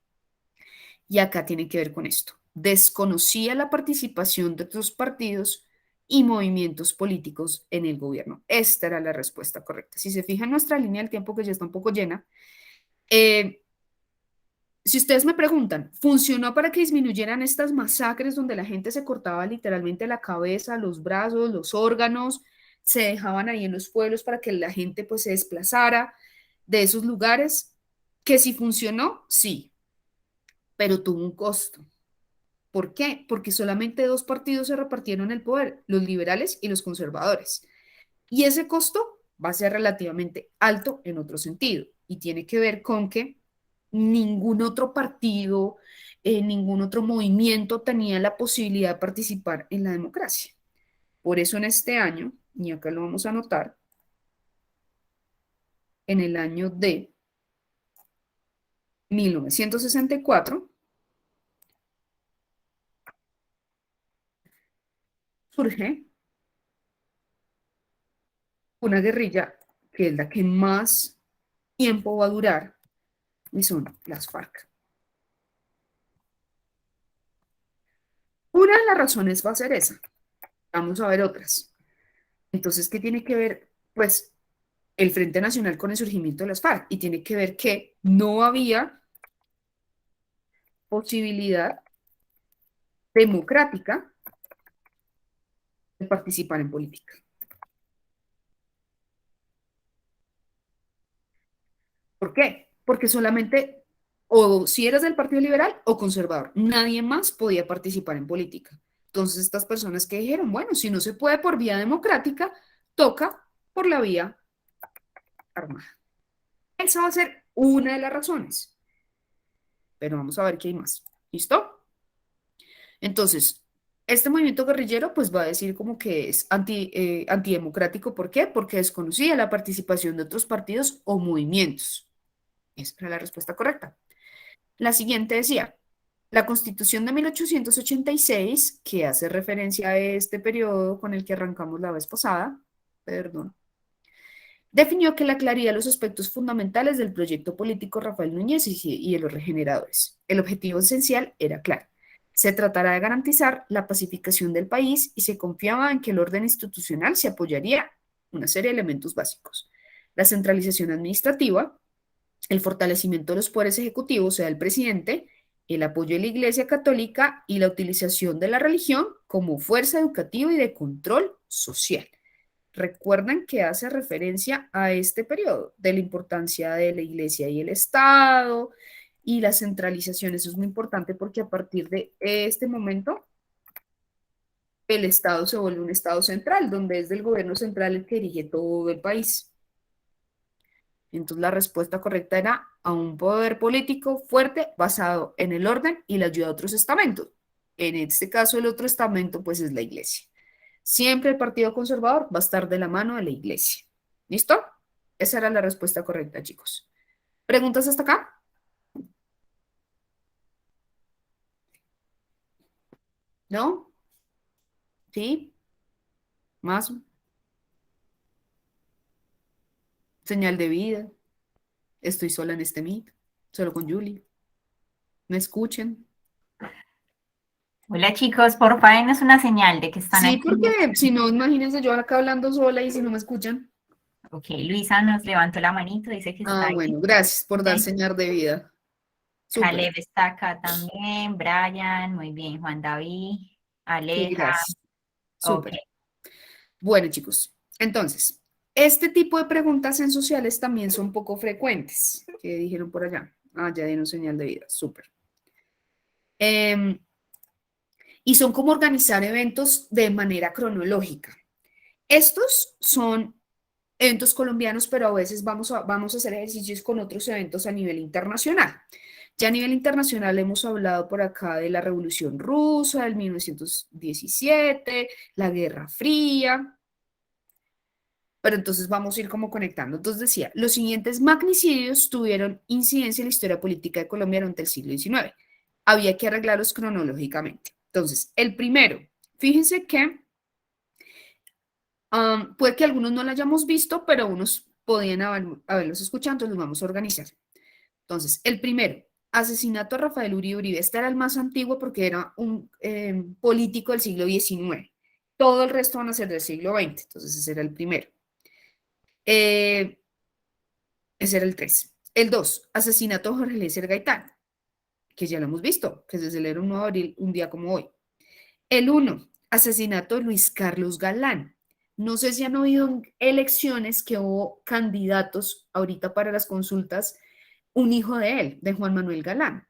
Y acá tiene que ver con esto. Desconocía la participación de otros partidos y movimientos políticos en el gobierno. Esta era la respuesta correcta. Si se fijan en nuestra línea del tiempo, que ya está un poco llena, si ustedes me preguntan, ¿funcionó para que disminuyeran estas masacres donde la gente se cortaba literalmente la cabeza, los brazos, los órganos, se dejaban ahí en los pueblos para que la gente pues se desplazara de esos lugares? Que si funcionó, sí, pero tuvo un costo. ¿Por qué? Porque solamente dos partidos se repartieron el poder, los liberales y los conservadores. Y ese costo va a ser relativamente alto en otro sentido y tiene que ver con que ningún otro partido, ningún otro movimiento tenía la posibilidad de participar en la democracia. Por eso en este año, y acá lo vamos a anotar, en el año de 1964, surge una guerrilla que es la que más tiempo va a durar, y son las FARC. Una de las razones va a ser esa. Vamos a ver otras. Entonces, ¿qué tiene que ver? Pues el Frente Nacional con el surgimiento de las FARC, y tiene que ver que no había posibilidad democrática de participar en política. ¿Por qué? Porque solamente o si eras del Partido Liberal o conservador, nadie más podía participar en política. Entonces estas personas que dijeron, bueno, si no se puede por vía democrática, toca por la vía armada. Esa va a ser una de las razones. Pero vamos a ver qué hay más. ¿Listo? Entonces, este movimiento guerrillero pues va a decir como que es antidemocrático. ¿Por qué? Porque desconocía la participación de otros partidos o movimientos. Esa era la respuesta correcta. La siguiente decía, la Constitución de 1886, que hace referencia a este periodo con el que arrancamos la vez pasada, perdón, definió que la claridad de los aspectos fundamentales del proyecto político Rafael Núñez y de los regeneradores. El objetivo esencial era claro. Se tratará de garantizar la pacificación del país y se confiaba en que el orden institucional se apoyaría una serie de elementos básicos. La centralización administrativa, el fortalecimiento de los poderes ejecutivos, o sea, el presidente, el apoyo de la Iglesia Católica y la utilización de la religión como fuerza educativa y de control social. Recuerden que hace referencia a este periodo de la importancia de la Iglesia y el Estado y la centralización. Eso es muy importante porque a partir de este momento el Estado se vuelve un Estado central, donde es del gobierno central el que dirige todo el país. Entonces la respuesta correcta era a un poder político fuerte basado en el orden y la ayuda de otros estamentos. En este caso el otro estamento pues es la Iglesia. Siempre el Partido Conservador va a estar de la mano de la Iglesia. ¿Listo? Esa era la respuesta correcta, chicos. ¿Preguntas hasta acá? ¿No? ¿Sí? ¿Más? Señal de vida. Estoy sola en este meet. Solo con Julie. ¿Me escuchen? Hola chicos, porfa, denos una señal de que están Sí, aquí. porque si no, imagínense yo acá hablando sola y si no me escuchan. Ok, Luisa nos levantó la manito, dice que está Ah, ahí. bueno, gracias por dar Ok. señal de vida. Súper. Caleb está acá también, Brian, muy bien, Juan David, Sí, Aleja, gracias. ok. Súper. Bueno, chicos, entonces, este tipo de preguntas en sociales también son poco frecuentes. ¿Qué dijeron por allá? Ah, ya dieron señal de vida. Súper. Em, y son como organizar eventos de manera cronológica. Estos son eventos colombianos, pero a veces vamos a hacer ejercicios con otros eventos a nivel internacional. Ya a nivel internacional hemos hablado por acá de la Revolución Rusa, del 1917, la Guerra Fría, pero entonces vamos a ir como conectando. Entonces decía, los siguientes magnicidios tuvieron incidencia en la historia política de Colombia durante el siglo XIX. Había que arreglarlos cronológicamente. Entonces, el primero, fíjense que puede que algunos no lo hayamos visto, pero unos podían haberlos escuchado, entonces los vamos a organizar. Entonces, el primero, asesinato a Rafael Uribe Uribe. Este era el más antiguo porque era un político del siglo XIX. Todo el resto van a ser del siglo XX, entonces ese era el primero. Ese era el 3. El 2, asesinato a Jorge Eliezer Gaitán, que ya lo hemos visto, que se celebra un 9 de abril, un día como hoy. El 1, asesinato de Luis Carlos Galán. No sé si han oído elecciones que hubo candidatos ahorita para las consultas, un hijo de él, de Juan Manuel Galán.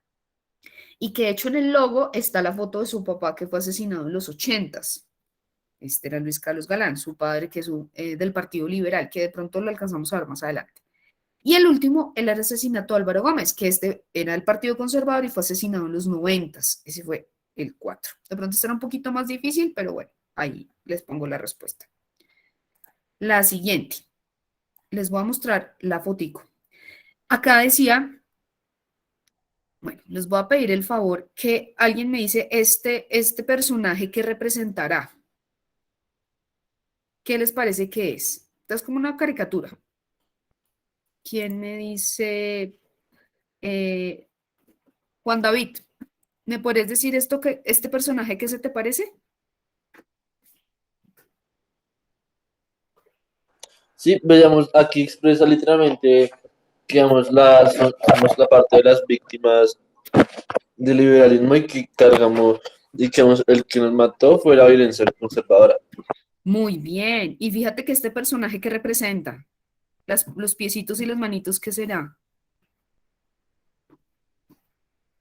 Y que de hecho en el logo está la foto de su papá que fue asesinado en los 80s. Este era Luis Carlos Galán, su padre que es del Partido Liberal, que de pronto lo alcanzamos a ver más adelante. Y el último, el asesinato de Álvaro Gómez, que este era del Partido Conservador y fue asesinado en los 90s. Ese fue el 4. De pronto será un poquito más difícil, pero bueno, ahí les pongo la respuesta. La siguiente, les voy a mostrar la fotico. Acá decía, bueno, les voy a pedir el favor que alguien me dice este personaje que representará. ¿Qué les parece que es? Esta es como una caricatura. ¿Quién me dice? Juan David, ¿me podrías decir este personaje que se te parece? Sí, veamos, aquí expresa literalmente, digamos, la parte de las víctimas del liberalismo y que cargamos, y que el que nos mató fue la violencia conservadora. Muy bien. Y fíjate que este personaje que representa, los piecitos y las manitos, ¿qué será?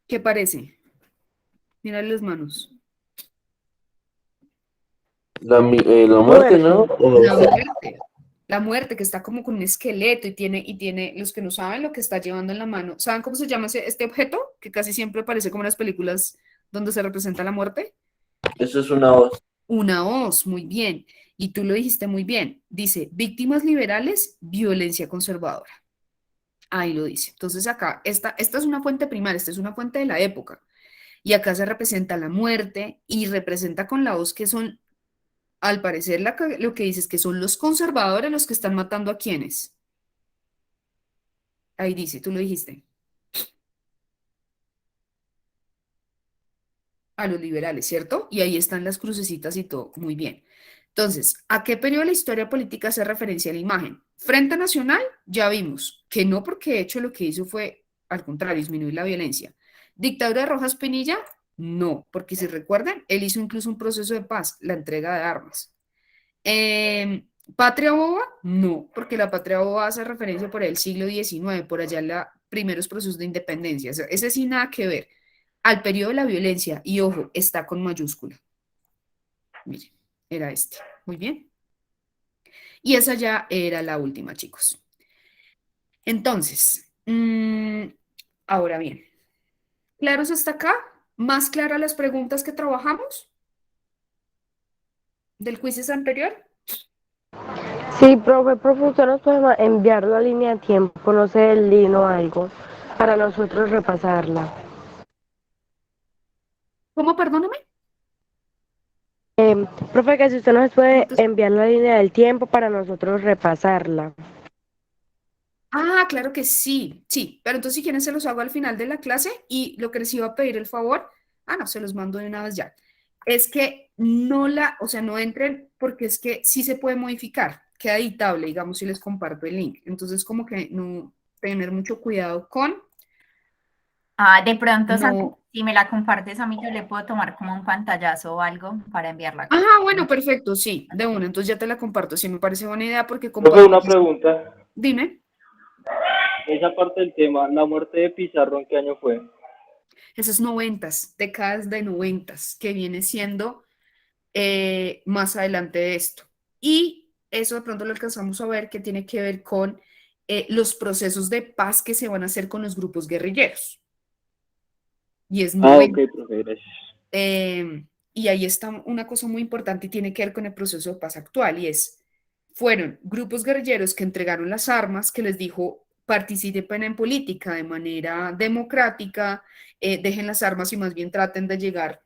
¿Qué parece? Mira las manos. La muerte, ¿no? La muerte. La muerte, que está como con un esqueleto y tiene, los que no saben lo que está llevando en la mano. ¿Saben cómo se llama este objeto? Que casi siempre aparece como en las películas donde se representa la muerte. Eso es una voz. Una hoz, muy bien. Y tú lo dijiste muy bien. Dice, víctimas liberales, violencia conservadora. Ahí lo dice. Entonces acá, esta es una fuente primaria, esta es una fuente de la época. Y acá se representa la muerte y representa con la hoz que son, al parecer, lo que dices que son los conservadores los que están matando a quienes. Ahí dice, tú lo dijiste. A los liberales, ¿cierto? Y ahí están las crucecitas y todo. Muy bien. Entonces, ¿a qué periodo de la historia política hace referencia la imagen? Frente Nacional, ya vimos que no, porque de hecho lo que hizo fue, al contrario, disminuir la violencia. Dictadura de Rojas Pinilla, no, porque si recuerdan, él hizo incluso un proceso de paz, la entrega de armas. Patria Boba, no, porque la Patria Boba hace referencia por el siglo XIX, por allá los primeros procesos de independencia. O sea, ese sí nada que ver. Al periodo de la violencia, y ojo, está con mayúscula. Miren, era este. Muy bien. Y esa ya era la última, chicos. Entonces, ahora bien, ¿claros hasta acá? ¿Más claras las preguntas que trabajamos del quiz anterior? Sí, profe, ¿usted nos puede enviar la línea de tiempo, no sé, el link o algo, para nosotros repasarla? ¿Cómo, perdóname? Profe, que si usted nos puede enviar la línea del tiempo para nosotros repasarla. Ah, claro que sí, sí, pero entonces si quieren se los hago al final de la clase y lo que les iba a pedir el favor, no, se los mando de una vez ya, es que o sea, no entren porque es que sí se puede modificar, queda editable, digamos, si les comparto el link, entonces como que no, tener mucho cuidado con, De pronto, Santi, no, si me la compartes a mí, yo le puedo tomar como un pantallazo o algo para enviarla acá. bueno, perfecto, sí, de una, entonces ya te la comparto, sí, me parece buena idea porque Profe, comparto, una pregunta. dime, Esa parte del tema, la muerte de Pizarro, ¿en qué año fue? esos noventas, décadas de noventas, que viene siendo más adelante de esto. Y eso de pronto lo alcanzamos a ver que tiene que ver con los procesos de paz que se van a hacer con los grupos guerrilleros. Y es Ok, 90. profe, gracias. Y ahí está una cosa muy importante y tiene que ver con el proceso de paz actual y fueron grupos guerrilleros que entregaron las armas, que les dijo participen en política de manera democrática, dejen las armas y más bien traten de llegar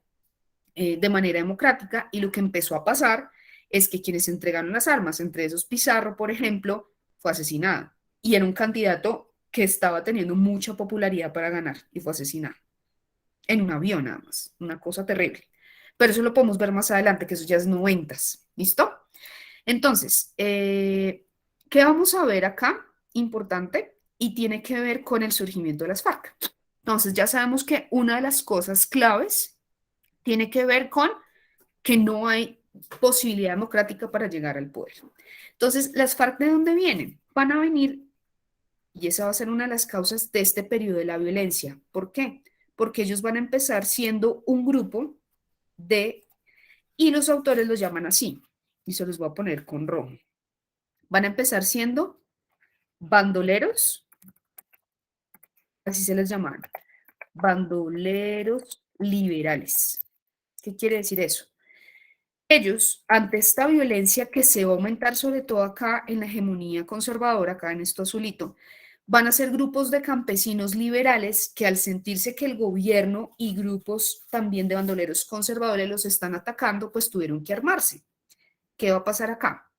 de manera democrática y lo que empezó a pasar es que quienes entregaron las armas, entre esos Pizarro, por ejemplo, fue asesinado y era un candidato que estaba teniendo mucha popularidad para ganar y fue asesinado en un avión nada más, una cosa terrible. Pero eso lo podemos ver más adelante, que eso ya es noventas, ¿listo? Entonces, ¿qué vamos a ver acá? Importante y tiene que ver con el surgimiento de las FARC. Entonces, ya sabemos que una de las cosas claves tiene que ver con que no hay posibilidad democrática para llegar al poder. Entonces, ¿las FARC de dónde vienen? Van a venir, y esa va a ser una de las causas de este periodo de la violencia. ¿Por qué? Porque ellos van a empezar siendo un grupo y los autores los llaman así, y se los voy a poner con rojo. Van a empezar siendo bandoleros, así se les llaman, bandoleros liberales. ¿Qué quiere decir eso? Ellos, ante esta violencia que se va a aumentar sobre todo acá en la hegemonía conservadora, acá en esto azulito, van a ser grupos de campesinos liberales que al sentirse que el gobierno y grupos también de bandoleros conservadores los están atacando, pues tuvieron que armarse. ¿Qué va a pasar acá?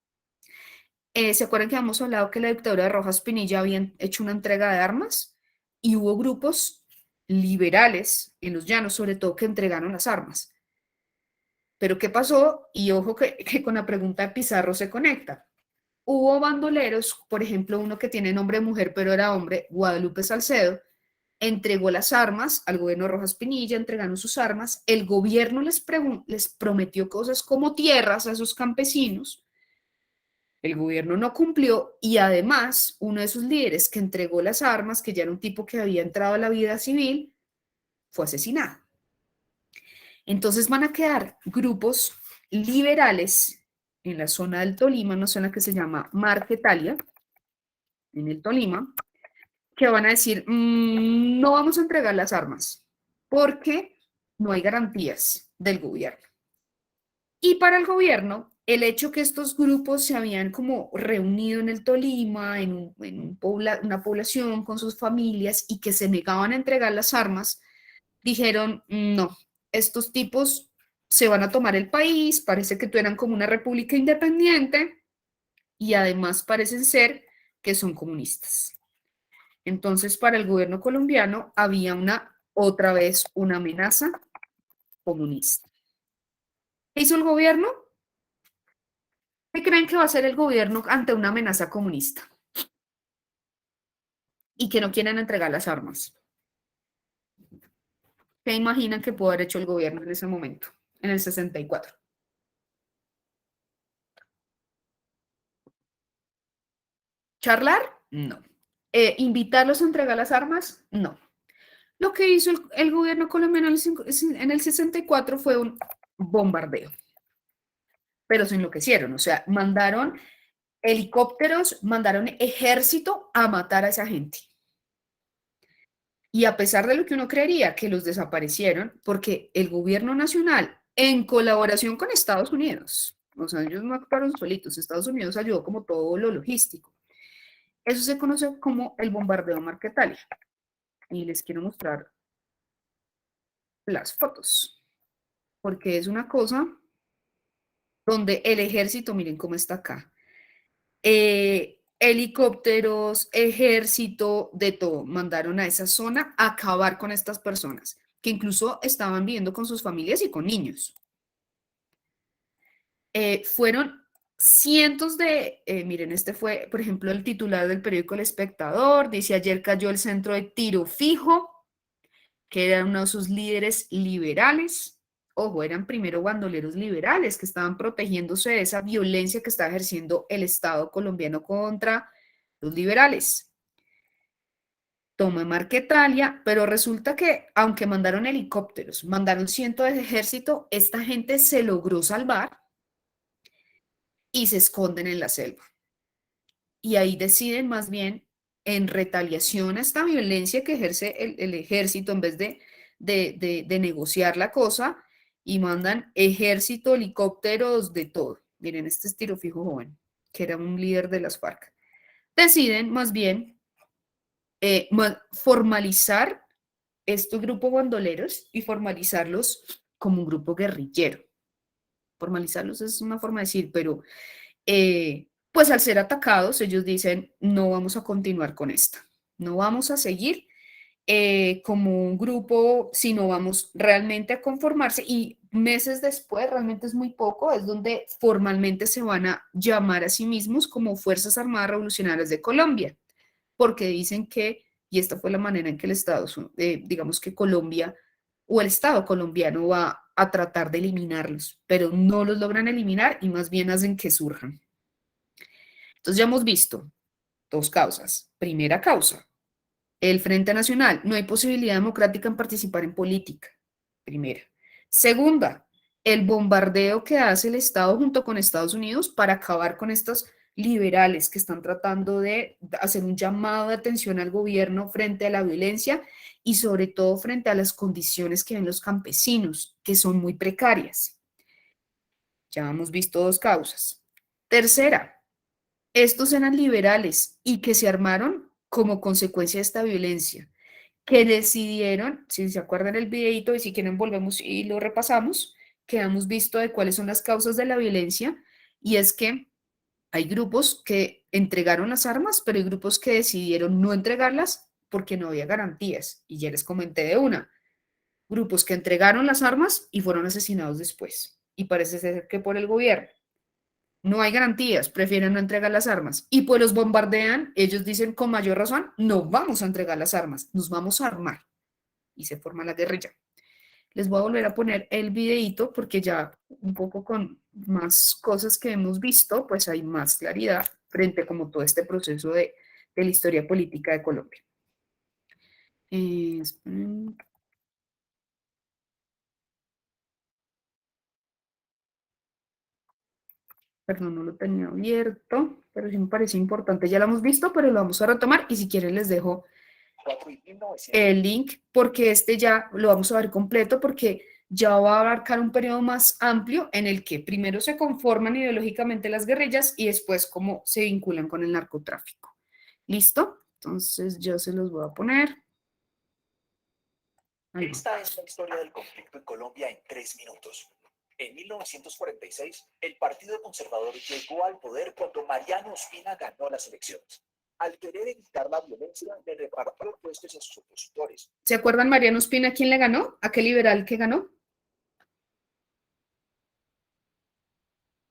¿Se acuerdan que habíamos hablado que la dictadura de Rojas Pinilla habían hecho una entrega de armas? Y hubo grupos liberales en los llanos, sobre todo, que entregaron las armas. Pero ¿qué pasó? Y ojo que con la pregunta de Pizarro se conecta. Hubo bandoleros, por ejemplo, uno que tiene nombre de mujer, pero era hombre, Guadalupe Salcedo, entregó las armas al gobierno de Rojas Pinilla, entregaron sus armas, el gobierno les prometió cosas como tierras a esos campesinos, el gobierno no cumplió y además uno de sus líderes que entregó las armas, que ya era un tipo que había entrado a la vida civil, fue asesinado. Entonces van a quedar grupos liberales en la zona del Tolima, una zona que se llama Marquetalia, en el Tolima, que van a decir, no vamos a entregar las armas porque no hay garantías del gobierno. Y para el gobierno, el hecho que estos grupos se habían como reunido en el Tolima, una población con sus familias y que se negaban a entregar las armas, dijeron, no, estos tipos se van a tomar el país, parece que tú eran como una república independiente y además parecen ser que son comunistas. Entonces, para el gobierno colombiano había otra vez una amenaza comunista. ¿Qué hizo el gobierno? ¿Qué creen que va a hacer el gobierno ante una amenaza comunista? Y que no quieren entregar las armas. ¿Qué imaginan que pudo haber hecho el gobierno en ese momento, en el 64? ¿Charlar? No. ¿Invitarlos a entregar las armas? No. Lo que hizo el gobierno colombiano en el 64 fue un bombardeo. Pero se enloquecieron, o sea, mandaron helicópteros, mandaron ejército a matar a esa gente. Y a pesar de lo que uno creería, que los desaparecieron, porque el gobierno nacional, en colaboración con Estados Unidos, o sea, ellos no actuaron solitos, Estados Unidos ayudó como todo lo logístico. Eso se conoce como el bombardeo Marquetalia. Y les quiero mostrar las fotos, porque es una cosa donde el ejército, miren cómo está acá, helicópteros, ejército, de todo, mandaron a esa zona a acabar con estas personas, que incluso estaban viviendo con sus familias y con niños. Fueron cientos de, miren, este fue, por ejemplo, el titular del periódico El Espectador, dice: ayer cayó el centro de tiro fijo, que era uno de sus líderes liberales. Ojo, eran primero bandoleros liberales que estaban protegiéndose de esa violencia que estaba ejerciendo el Estado colombiano contra los liberales. Toma Marquetalia, pero resulta que, aunque mandaron helicópteros, mandaron cientos de ejército, esta gente se logró salvar y se esconden en la selva. Y ahí deciden más bien, en retaliación a esta violencia que ejerce el ejército, en vez de negociar la cosa, y mandan ejército, helicópteros, de todo. Miren, este es Tiro Fijo Joven, que era un líder de las FARC. Deciden más bien formalizar estos grupos bandoleros y formalizarlos como un grupo guerrillero. Formalizarlos es una forma de decir, pero pues al ser atacados, ellos dicen: no vamos a continuar con esta, no vamos a seguir como un grupo, sino vamos realmente a conformarse. Y meses después, realmente es muy poco, es donde formalmente se van a llamar a sí mismos como Fuerzas Armadas Revolucionarias de Colombia, porque dicen que, y esta fue la manera en que el Estado, digamos que Colombia o el Estado colombiano va a tratar de eliminarlos, pero no los logran eliminar y más bien hacen que surjan. Entonces ya hemos visto dos causas. Primera causa, el Frente Nacional: no hay posibilidad democrática en participar en política. Primera. Segunda, el bombardeo que hace el Estado junto con Estados Unidos para acabar con estos liberales que están tratando de hacer un llamado de atención al gobierno frente a la violencia y sobre todo frente a las condiciones que ven los campesinos, que son muy precarias. Ya hemos visto dos causas. Tercera, estos eran liberales y que se armaron como consecuencia de esta violencia, que decidieron, si se acuerdan el videito y si quieren volvemos y lo repasamos, que hemos visto de cuáles son las causas de la violencia, y es que hay grupos que entregaron las armas, pero hay grupos que decidieron no entregarlas porque no había garantías, y ya les comenté de una. Grupos que entregaron las armas y fueron asesinados después, y parece ser que por el gobierno. No hay garantías, prefieren no entregar las armas. Y pues los bombardean, ellos dicen con mayor razón: no vamos a entregar las armas, nos vamos a armar. Y se forma la guerrilla. Les voy a volver a poner el videito porque ya un poco con más cosas que hemos visto, pues hay más claridad frente a como todo este proceso de la historia política de Colombia. Perdón, no lo tenía abierto, pero sí me parece importante. Ya lo hemos visto, pero lo vamos a retomar y si quieren les dejo el link porque este ya lo vamos a ver completo porque ya va a abarcar un periodo más amplio en el que primero se conforman ideológicamente las guerrillas y después cómo se vinculan con el narcotráfico. ¿Listo? Entonces ya se los voy a poner. Ahí va. Esta es la historia del conflicto en Colombia en 3 minutos. En 1946, el Partido Conservador llegó al poder cuando Mariano Ospina ganó las elecciones. Al querer evitar la violencia, le repartió puestos a sus opositores. ¿Se acuerdan Mariano Ospina quién le ganó? ¿A qué liberal que ganó?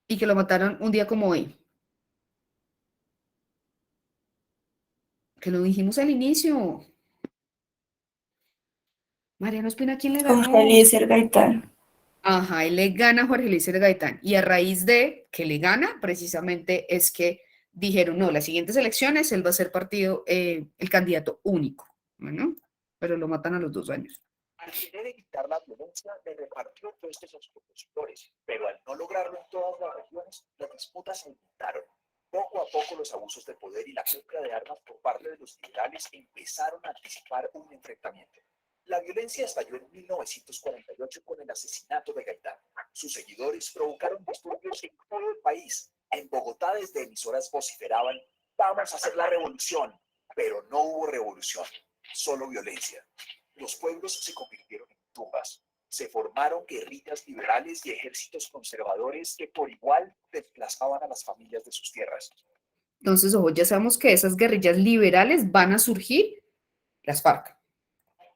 Y que lo mataron un día como hoy. Que lo dijimos al inicio. Mariano Ospina, ¿quién le ganó? Jorge Eliezer Gaitán. Ajá, él le gana a Jorge Eliezer Gaitán. Y a raíz de que le gana, precisamente es que dijeron: no, las siguientes elecciones él va a ser el candidato único. Bueno, pero lo matan a los 2 años. Al querer evitar la violencia, le repartió puestos a sus opositores, pero al no lograrlo en todas las regiones, las disputas se aumentaron. Poco a poco los abusos de poder y la compra de armas por parte de los liberales empezaron a anticipar un enfrentamiento. La violencia estalló en 1948 con el asesinato de Gaitán. Sus seguidores provocaron disturbios en todo el país. En Bogotá, desde emisoras vociferaban: vamos a hacer la revolución. Pero no hubo revolución, solo violencia. Los pueblos se convirtieron en tumbas. Se formaron guerrillas liberales y ejércitos conservadores que por igual desplazaban a las familias de sus tierras. Entonces, ojo, ya sabemos que esas guerrillas liberales van a surgir las FARC.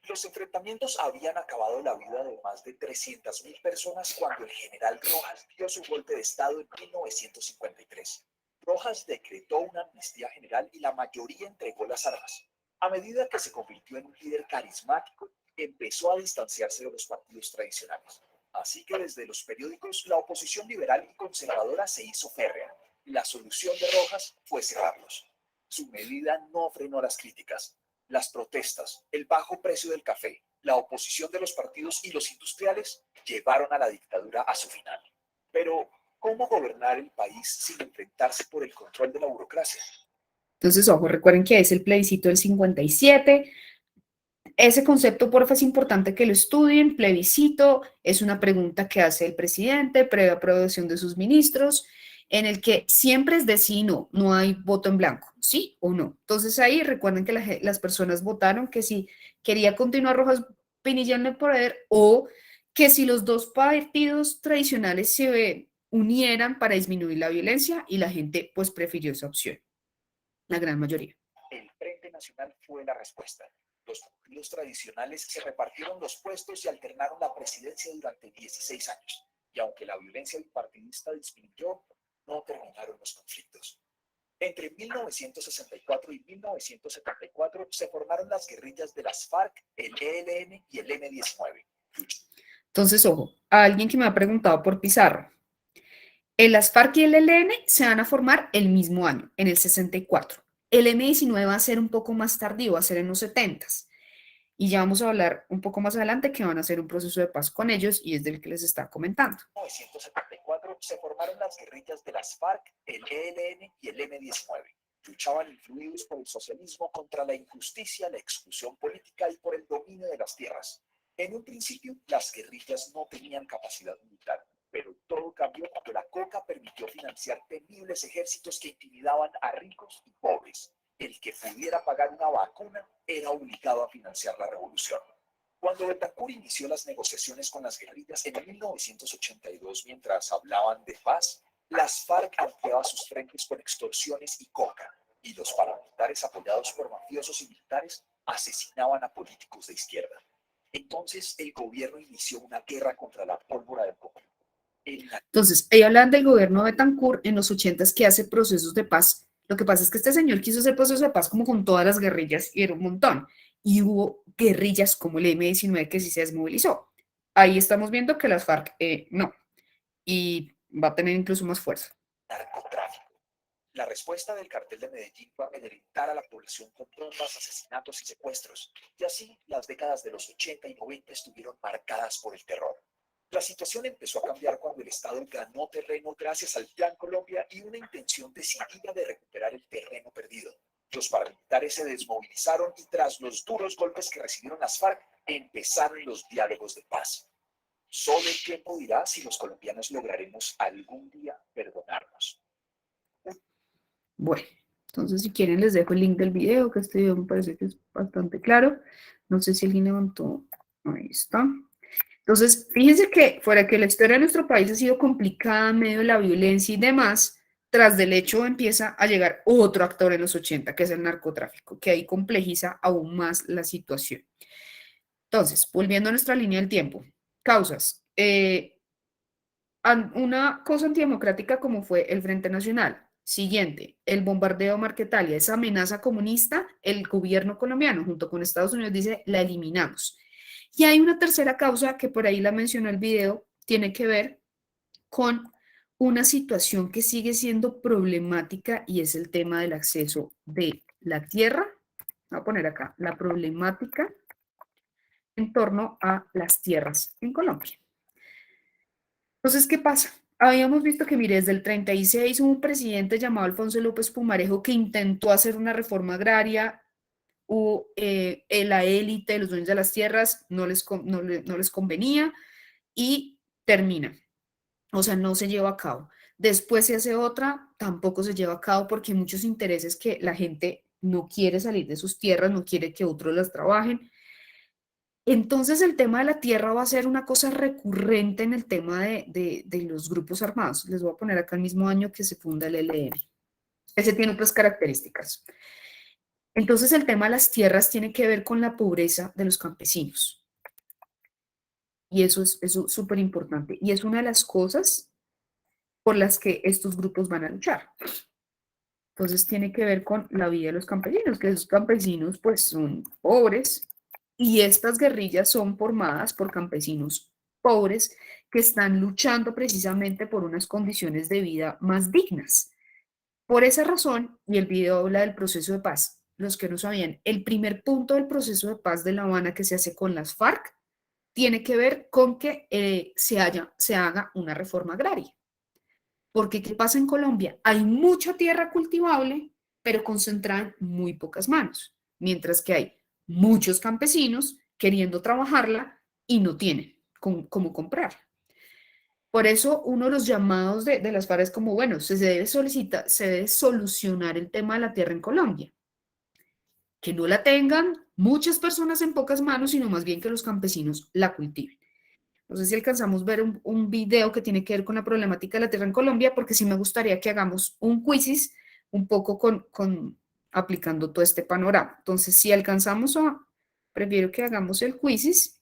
Los enfrentamientos habían acabado la vida de más de 300.000 personas cuando el general Rojas dio su golpe de Estado en 1953. Rojas decretó una amnistía general y la mayoría entregó las armas. A medida que se convirtió en un líder carismático, empezó a distanciarse de los partidos tradicionales. Así que desde los periódicos, la oposición liberal y conservadora se hizo férrea. La solución de Rojas fue cerrarlos. Su medida no frenó las críticas. Las protestas, el bajo precio del café, la oposición de los partidos y los industriales llevaron a la dictadura a su final. Pero, ¿cómo gobernar el país sin enfrentarse por el control de la burocracia? Entonces, ojo, recuerden que es el plebiscito del 57. Ese concepto, porfa, es importante que lo estudien. Plebiscito es una pregunta que hace el presidente previa aprobación de sus ministros, en el que siempre es de sí y no, no hay voto en blanco, sí o no. Entonces ahí recuerden que las personas votaron que si quería continuar Rojas Pinilla en el poder o que si los dos partidos tradicionales se unieran para disminuir la violencia y la gente pues prefirió esa opción, la gran mayoría. El Frente Nacional fue la respuesta. Los partidos tradicionales se repartieron los puestos y alternaron la presidencia durante 16 años. Y aunque la violencia bipartidista disminuyó, no terminaron los conflictos. Entre 1964 y 1974 se formaron las guerrillas de las FARC, el ELN y el M-19. Entonces, ojo, a alguien que me ha preguntado por Pizarro. Las FARC y el ELN se van a formar el mismo año, en el 64. El M-19 va a ser un poco más tardío, va a ser en los 70s. Y ya vamos a hablar un poco más adelante que van a hacer un proceso de paz con ellos y es del que les estaba comentando. En 1974 se formaron las guerrillas de las FARC, el ELN y el M-19. Luchaban influidos por el socialismo contra la injusticia, la exclusión política y por el dominio de las tierras. En un principio, las guerrillas no tenían capacidad militar, pero todo cambió cuando la coca permitió financiar temibles ejércitos que intimidaban a ricos y pobres. El que pudiera pagar una vacuna era obligado a financiar la revolución. Cuando Betancur inició las negociaciones con las guerrillas en 1982, mientras hablaban de paz, las FARC ampliaban sus frentes con extorsiones y coca, y los paramilitares apoyados por mafiosos y militares asesinaban a políticos de izquierda. Entonces el gobierno inició una guerra contra la pólvora de coca. Entonces, ellos hablan del gobierno de Betancur en los 80s que hace procesos de paz. Lo que pasa es que este señor quiso hacer procesos de paz como con todas las guerrillas y era un montón. Y hubo guerrillas como el M-19 que sí se desmovilizó. Ahí estamos viendo que las FARC no. Y va a tener incluso más fuerza. Narcotráfico. La respuesta del cartel de Medellín fue amedrentar a la población con bombas, asesinatos y secuestros. Y así, las décadas de los 80 y 90 estuvieron marcadas por el terror. La situación empezó a cambiar cuando el Estado ganó terreno gracias al Plan Colombia y una intención decidida de recuperar el terreno perdido. Los paramilitares se desmovilizaron y tras los duros golpes que recibieron las FARC, empezaron los diálogos de paz. Solo el tiempo dirá si los colombianos lograremos algún día perdonarnos. Bueno, entonces si quieren les dejo el link del video, que este video me parece que es bastante claro. No sé si alguien levantó. Ahí está. Entonces, fíjense que fuera que la historia de nuestro país ha sido complicada en medio de la violencia y demás, tras del hecho empieza a llegar otro actor en los 80, que es el narcotráfico, que ahí complejiza aún más la situación. Entonces, volviendo a nuestra línea del tiempo, causas. Una cosa antidemocrática como fue el Frente Nacional. Siguiente, el bombardeo a Marquetalia, esa amenaza comunista, el gobierno colombiano junto con Estados Unidos dice, la eliminamos. Y hay una tercera causa que por ahí la mencionó el video, tiene que ver con una situación que sigue siendo problemática y es el tema del acceso de la tierra. Voy a poner acá la problemática en torno a las tierras en Colombia. Entonces, ¿qué pasa? Habíamos visto que, mire, desde el 36 hubo un presidente llamado Alfonso López Pumarejo que intentó hacer una reforma agraria. La élite, los dueños de las tierras, no les convenía y termina. O sea, no se lleva a cabo. Después se hace otra, tampoco se lleva a cabo porque hay muchos intereses que la gente no quiere salir de sus tierras, no quiere que otros las trabajen. Entonces el tema de la tierra va a ser una cosa recurrente en el tema de los grupos armados. Les voy a poner acá el mismo año que se funda el ELN. Ese tiene otras características. Entonces el tema de las tierras tiene que ver con la pobreza de los campesinos. Y eso es súper importante. Y es una de las cosas por las que estos grupos van a luchar. Entonces tiene que ver con la vida de los campesinos, que esos campesinos pues son pobres y estas guerrillas son formadas por campesinos pobres que están luchando precisamente por unas condiciones de vida más dignas. Por esa razón, y el video habla del proceso de paz, los que no sabían, el primer punto del proceso de paz de La Habana que se hace con las FARC tiene que ver con que se haga una reforma agraria. Porque ¿qué pasa en Colombia? Hay mucha tierra cultivable, pero concentrada en muy pocas manos, mientras que hay muchos campesinos queriendo trabajarla y no tienen cómo comprarla. Por eso uno de los llamados de las FARC es como, bueno, se debe solucionar el tema de la tierra en Colombia. Que no la tengan muchas personas en pocas manos, sino más bien que los campesinos la cultiven. No sé si alcanzamos a ver un video que tiene que ver con la problemática de la tierra en Colombia, porque sí me gustaría que hagamos un quizzes un poco aplicando todo este panorama. Entonces, si alcanzamos prefiero que hagamos el quizzes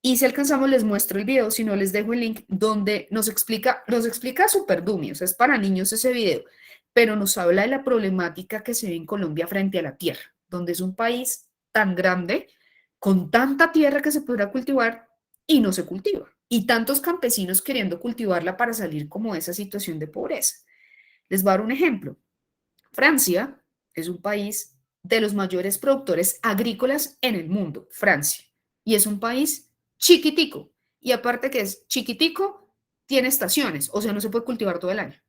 y si alcanzamos les muestro el video, si no les dejo el link donde nos explica súper dummy, o sea, es para niños ese video, pero nos habla de la problemática que se ve en Colombia frente a la tierra, donde es un país tan grande, con tanta tierra que se podrá cultivar y no se cultiva. Y tantos campesinos queriendo cultivarla para salir como de esa situación de pobreza. Les voy a dar un ejemplo. Francia es un país de los mayores productores agrícolas en el mundo, Francia. Y es un país chiquitico. Y aparte que es chiquitico, tiene estaciones, o sea, no se puede cultivar todo el año.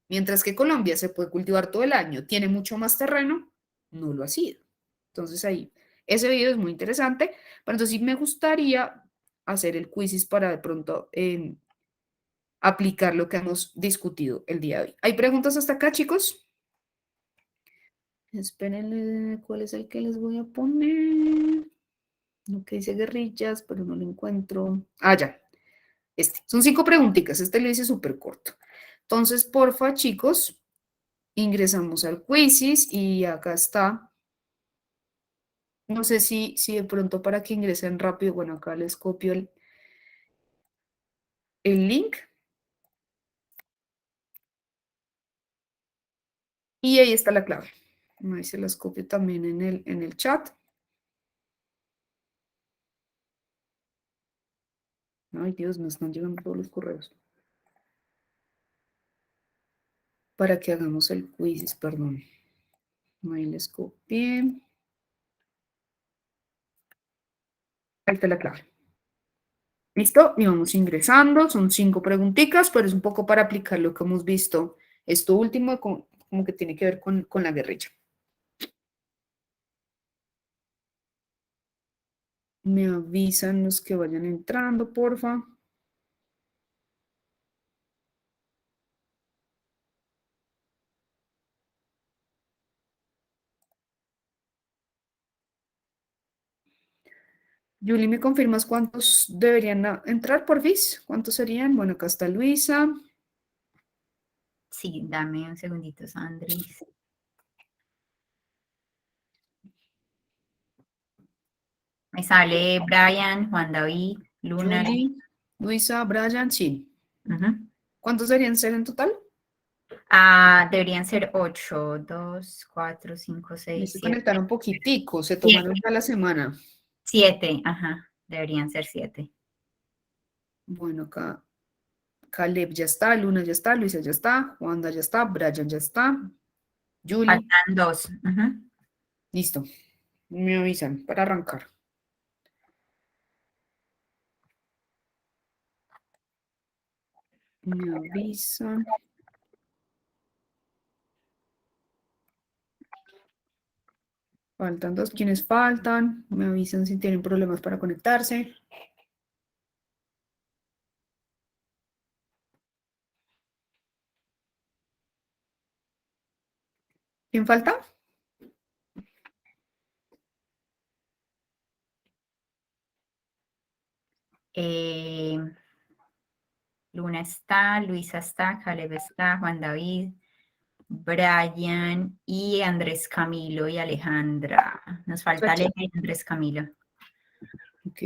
Mientras que Colombia se puede cultivar todo el año, tiene mucho más terreno, no lo ha sido. Entonces ahí, ese video es muy interesante, pero entonces sí me gustaría hacer el quizzes para de pronto aplicar lo que hemos discutido el día de hoy. ¿Hay preguntas hasta acá, chicos? Espérenle, ¿cuál es el que les voy a poner? Lo que dice guerrillas, pero no lo encuentro. Ah, ya. Son 5 preguntitas. Este lo hice súper corto. Entonces, porfa, chicos, ingresamos al quizzes y acá está. No sé si de pronto para que ingresen rápido, bueno, acá les copio el link. Y ahí está la clave. Ahí se las copio también en el chat. Ay, Dios, me están llegando todos los correos. Para que hagamos el quiz, perdón. Ahí les copié. Ahí está la clave. ¿Listo? Y vamos ingresando. Son 5 preguntitas, pero es un poco para aplicar lo que hemos visto. Esto último como que tiene que ver con la guerrilla. Me avisan los que vayan entrando, porfa. Julie, ¿me confirmas cuántos deberían entrar, porfis? ¿Cuántos serían? Bueno, acá está Luisa. Sí, dame un segundito, Sandris. Me sale Brian, Juan David, Luna. Julie, Luisa, Brian, sí. Ujú. ¿Cuántos deberían ser en total? Deberían ser 8, 2, 4, 5, 6, Se 7. conectaron un poquitico, se tomaron ya la semana. 7, ajá, deberían ser 7. Bueno, acá Caleb ya está, Luna ya está, Luisa ya está, Wanda ya está, Brian ya está, Julie. Faltan 2. Listo. Me avisan para arrancar. Me avisan. Faltan 2. ¿Quiénes faltan? Me avisan si tienen problemas para conectarse. ¿Quién falta? Eh, Luna está, Luisa está, Caleb está, Juan David, Brian y Andrés Camilo y Alejandra. Nos falta Aquí. Aleja y Andrés Camilo. Ok.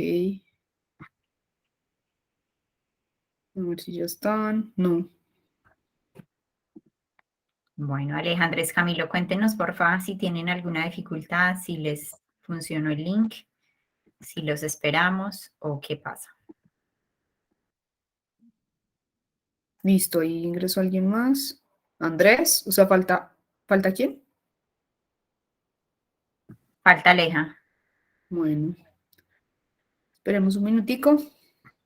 A ver si ya están. No. Bueno, Aleja, Andrés Camilo, cuéntenos por favor si tienen alguna dificultad, si les funcionó el link, si los esperamos o qué pasa. Listo, ahí ingresó alguien más. Andrés, o sea, ¿falta quién? Falta Aleja. Bueno, esperemos un minutico,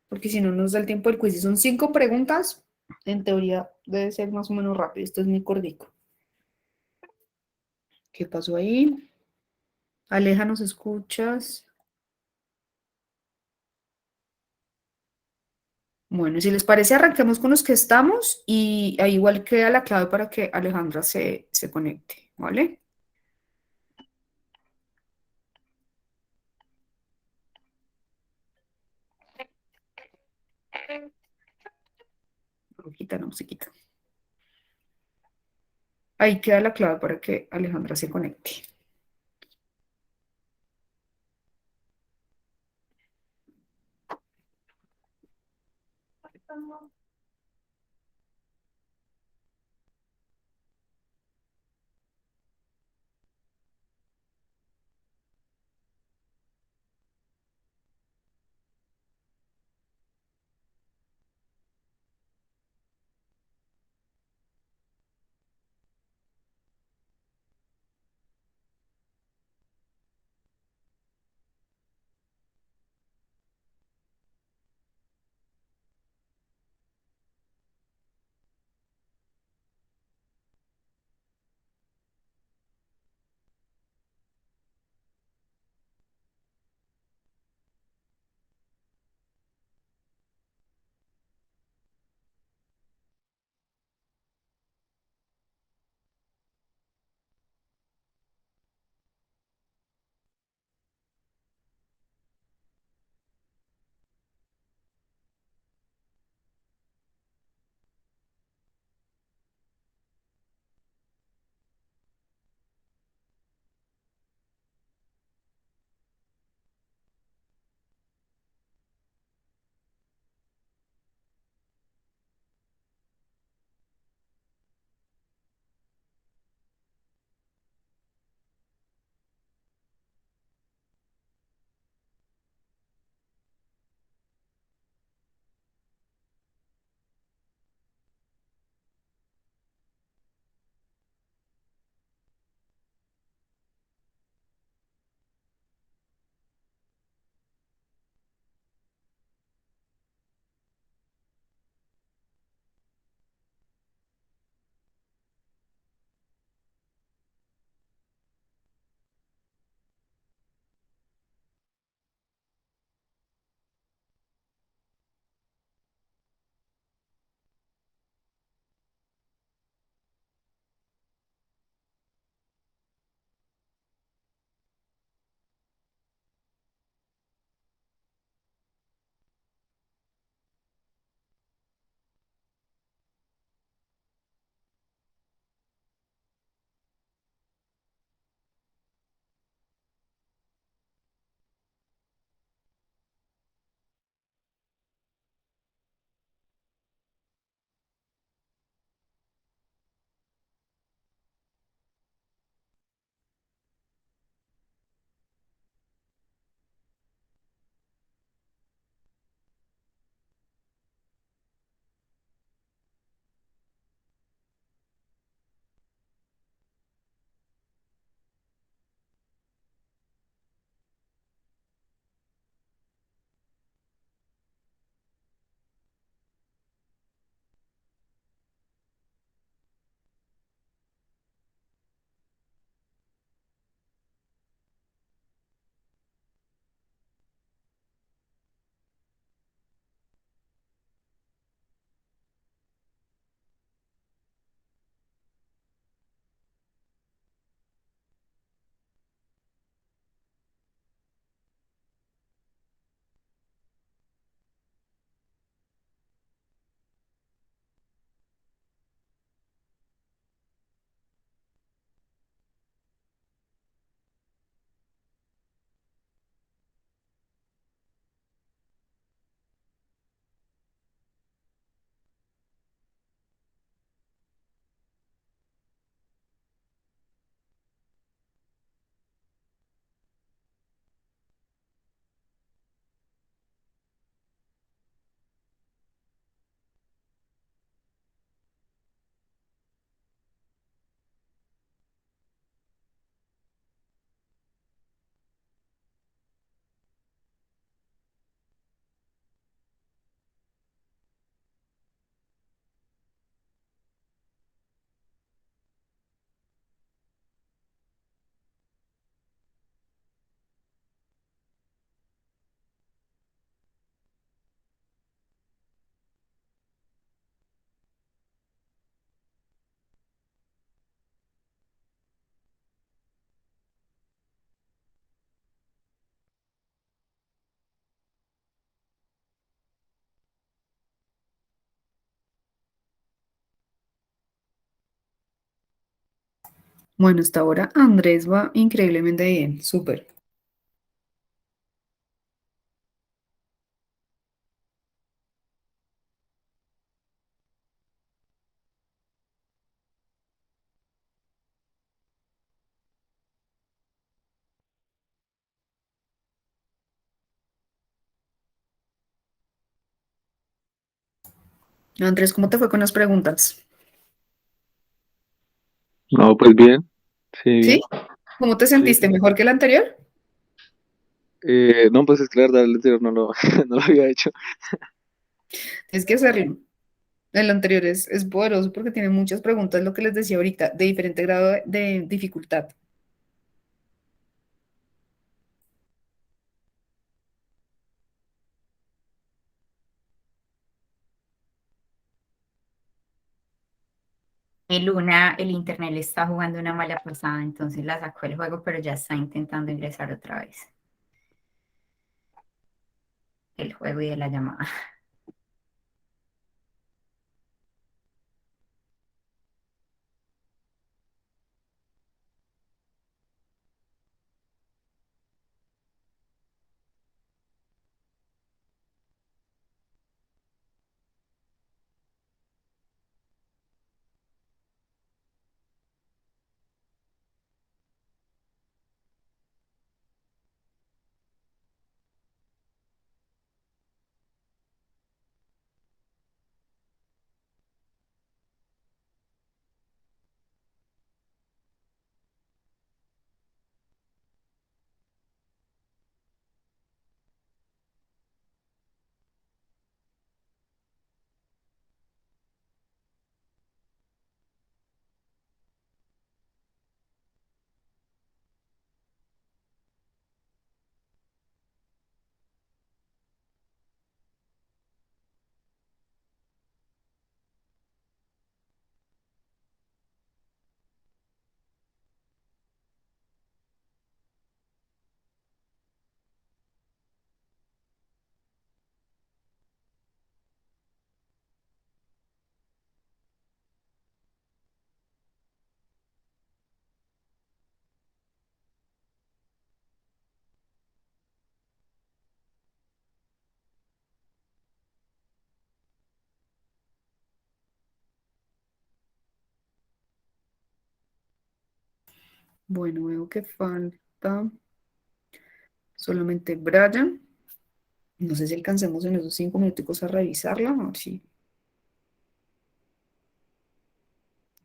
porque si no nos da el tiempo del quiz. Si son 5 preguntas, en teoría debe ser más o menos rápido. Esto es muy cortico. ¿Qué pasó ahí? Aleja, ¿nos escuchas? Bueno, si les parece, arranquemos con los que estamos y ahí igual queda la clave para que Alejandra se conecte, ¿vale? Musiquita, no, musiquita. Ahí queda la clave para que Alejandra se conecte. Bueno, hasta ahora Andrés va increíblemente bien, súper. Andrés, ¿cómo te fue con las preguntas? No, pues bien, sí, bien. ¿Sí? ¿Cómo te Sí. sentiste? ¿Mejor que el anterior? No, pues es que la verdad el anterior no lo, no lo había hecho. Tienes que hacerlo. El anterior es poderoso porque tiene muchas preguntas, lo que les decía ahorita, de diferente grado de dificultad. Luna, el internet le está jugando una mala pasada, entonces la sacó del juego, pero ya está intentando ingresar otra vez. El juego y de la llamada. Bueno, veo que falta solamente Brian. No sé si alcancemos en esos 5 minuticos a revisarla, a ver si.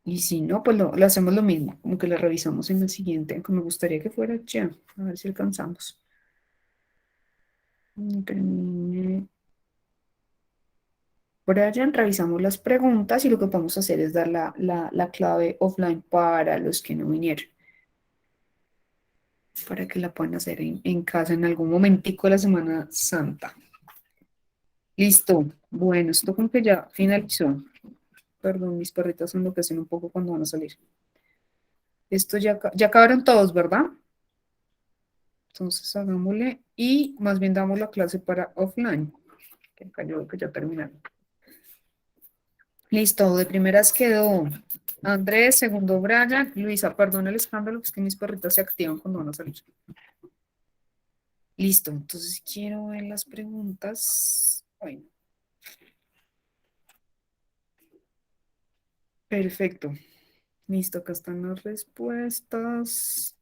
Y si no, pues lo hacemos lo mismo, como que la revisamos en el siguiente, aunque me gustaría que fuera ya, a ver si alcanzamos. Termine. Brian, revisamos las preguntas y lo que vamos a hacer es dar la clave offline para los que no vinieron, para que la puedan hacer en casa en algún momentico de la Semana Santa. Listo. Bueno, esto como que ya finalizó. Perdón, mis perritas enloquecen un poco cuando van a salir. Esto ya acabaron todos, ¿verdad? Entonces hagámosle y más bien damos la clase para offline. Que acá yo veo que ya terminaron. Listo, de primeras quedó Andrés, segundo Brian, Luisa, perdón el escándalo, es que mis perritas se activan cuando van a salir. Listo, entonces quiero ver las preguntas. Bueno, perfecto. Listo, acá están las respuestas.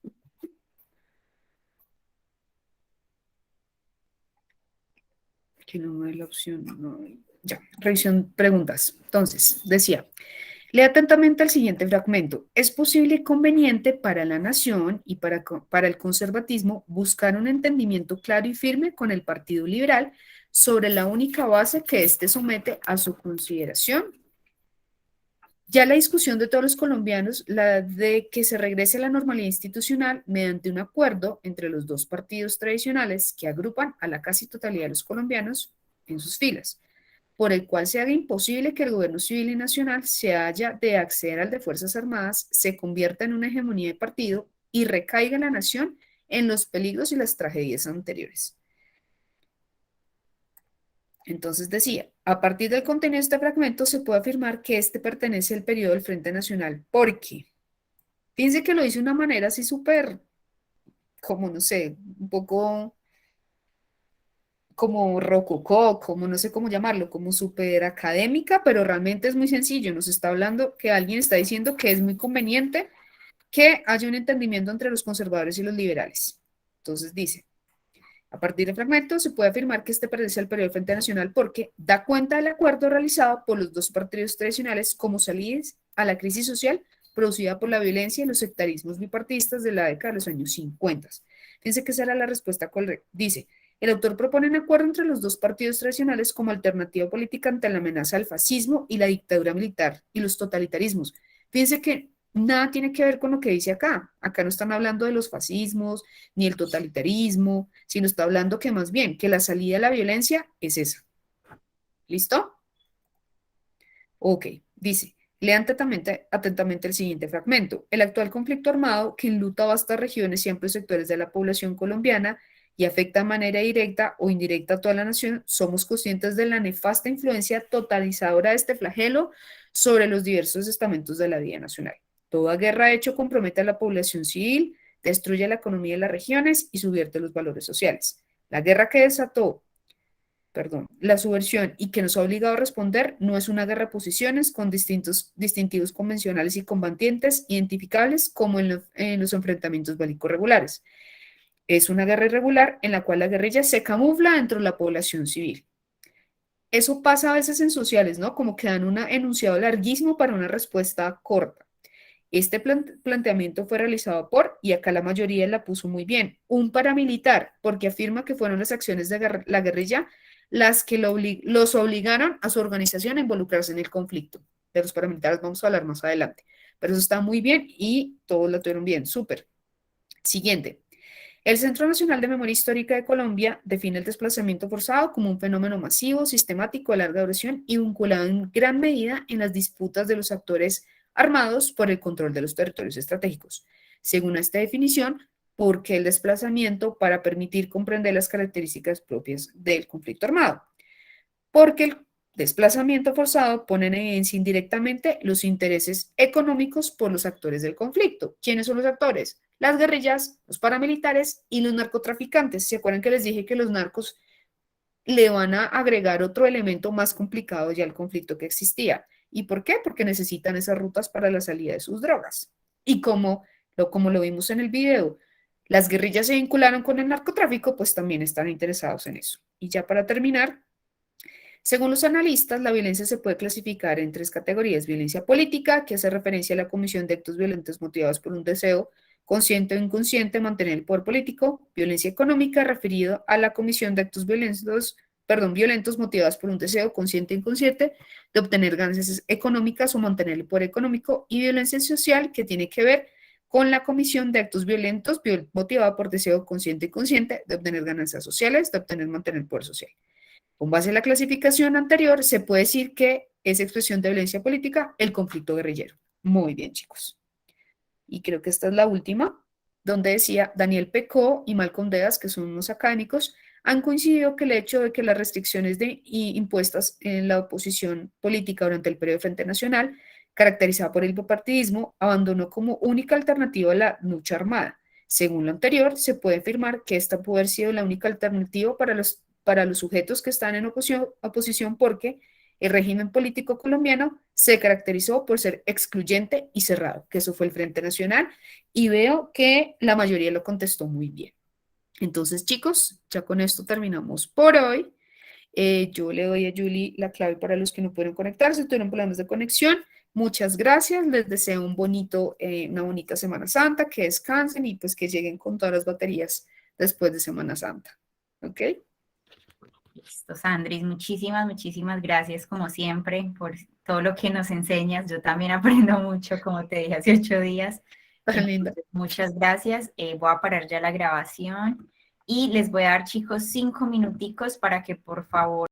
Que no me da la opción. No, ya, revisión preguntas. Entonces, decía, lea atentamente el siguiente fragmento. ¿Es posible y conveniente para la nación y para el conservatismo buscar un entendimiento claro y firme con el Partido Liberal sobre la única base que éste somete a su consideración? Ya la discusión de todos los colombianos, la de que se regrese a la normalidad institucional mediante un acuerdo entre los dos partidos tradicionales que agrupan a la casi totalidad de los colombianos en sus filas, por el cual se haga imposible que el gobierno civil y nacional se haya de acceder al de Fuerzas Armadas, se convierta en una hegemonía de partido y recaiga la nación en los peligros y las tragedias anteriores. Entonces decía, a partir del contenido de este fragmento se puede afirmar que este pertenece al periodo del Frente Nacional porque, Fíjense que lo hice de una manera así súper, como no sé, un poco como rococó, como no sé cómo llamarlo, como súper académica, pero realmente es muy sencillo. Nos está hablando que alguien está diciendo que es muy conveniente que haya un entendimiento entre los conservadores y los liberales. Entonces dice, a partir del fragmento se puede afirmar que este pertenece al periodo del Frente Nacional porque da cuenta del acuerdo realizado por los dos partidos tradicionales como salidas a la crisis social producida por la violencia y los sectarismos bipartidistas de la década de los años 50. Fíjense que esa era la respuesta correcta. Dice, el autor propone un acuerdo entre los dos partidos tradicionales como alternativa política ante la amenaza del fascismo y la dictadura militar y los totalitarismos. Fíjense que nada tiene que ver con lo que dice acá. Acá no están hablando de los fascismos ni el totalitarismo, sino está hablando que más bien que la salida de la violencia es esa. ¿Listo? Ok, dice, lean atentamente el siguiente fragmento. El actual conflicto armado que enluta vastas regiones y amplios sectores de la población colombiana y afecta de manera directa o indirecta a toda la nación, somos conscientes de la nefasta influencia totalizadora de este flagelo sobre los diversos estamentos de la vida nacional. Toda guerra hecho compromete a la población civil, destruye la economía de las regiones y subvierte los valores sociales. La guerra que desató la subversión y que nos ha obligado a responder no es una guerra de posiciones con distintivos convencionales y combatientes identificables como en los enfrentamientos bélicos regulares. Es una guerra irregular en la cual la guerrilla se camufla dentro de la población civil. Eso pasa a veces en sociales, ¿no? Como que dan un enunciado larguísimo para una respuesta corta. Este planteamiento fue realizado por, y acá la mayoría la puso muy bien, un paramilitar, porque afirma que fueron las acciones de la guerrilla las que los obligaron a su organización a involucrarse en el conflicto. De los paramilitares vamos a hablar más adelante, pero eso está muy bien y todos lo tuvieron bien, súper. Siguiente. El Centro Nacional de Memoria Histórica de Colombia define el desplazamiento forzado como un fenómeno masivo, sistemático, de larga duración y vinculado en gran medida en las disputas de los actores armados por el control de los territorios estratégicos. Según esta definición, ¿por qué el desplazamiento? Para permitir comprender las características propias del conflicto armado. Porque el desplazamiento forzado pone en evidencia indirectamente los intereses económicos por los actores del conflicto. ¿Quiénes son los actores? Las guerrillas, los paramilitares y los narcotraficantes. ¿Se acuerdan que les dije que los narcos le van a agregar otro elemento más complicado ya al conflicto que existía? ¿Y por qué? Porque necesitan esas rutas para la salida de sus drogas. Y como lo vimos en el video, las guerrillas se vincularon con el narcotráfico, pues también están interesados en eso. Y ya para terminar, según los analistas, la violencia se puede clasificar en tres categorías. Violencia política, que hace referencia a la comisión de actos violentos motivados por un deseo consciente o inconsciente de mantener el poder político. Violencia económica, referido a la comisión de actos violentos motivados por un deseo consciente o inconsciente de obtener ganancias económicas o mantener el poder económico. Y violencia social, que tiene que ver con la comisión de actos violentos motivada por deseo consciente o inconsciente de obtener ganancias sociales, de mantener el poder social. Con base en la clasificación anterior, se puede decir que es expresión de violencia política el conflicto guerrillero. Muy bien, chicos. Y creo que esta es la última, donde decía Daniel Pecó y Malcolm Deas, que son unos académicos, han coincidido que el hecho de que las restricciones impuestas en la oposición política durante el periodo de Frente Nacional, caracterizada por el bipartidismo, abandonó como única alternativa la lucha armada. Según lo anterior, se puede afirmar que esta puede haber sido la única alternativa para los sujetos que están en oposición porque el régimen político colombiano se caracterizó por ser excluyente y cerrado, que eso fue el Frente Nacional, y veo que la mayoría lo contestó muy bien. Entonces, chicos, ya con esto terminamos por hoy. Yo le doy a Julie la clave para los que no pudieron conectarse, tuvieron problemas de conexión. Muchas gracias, les deseo una bonita Semana Santa, que descansen y pues que lleguen con todas las baterías después de Semana Santa. ¿Ok? Listo, Sandris, muchísimas gracias como siempre por todo lo que nos enseñas. Yo también aprendo mucho, como te dije hace 8 días. Tan linda. Muchas gracias. Voy a parar ya la grabación y les voy a dar, chicos, 5 minuticos para que por favor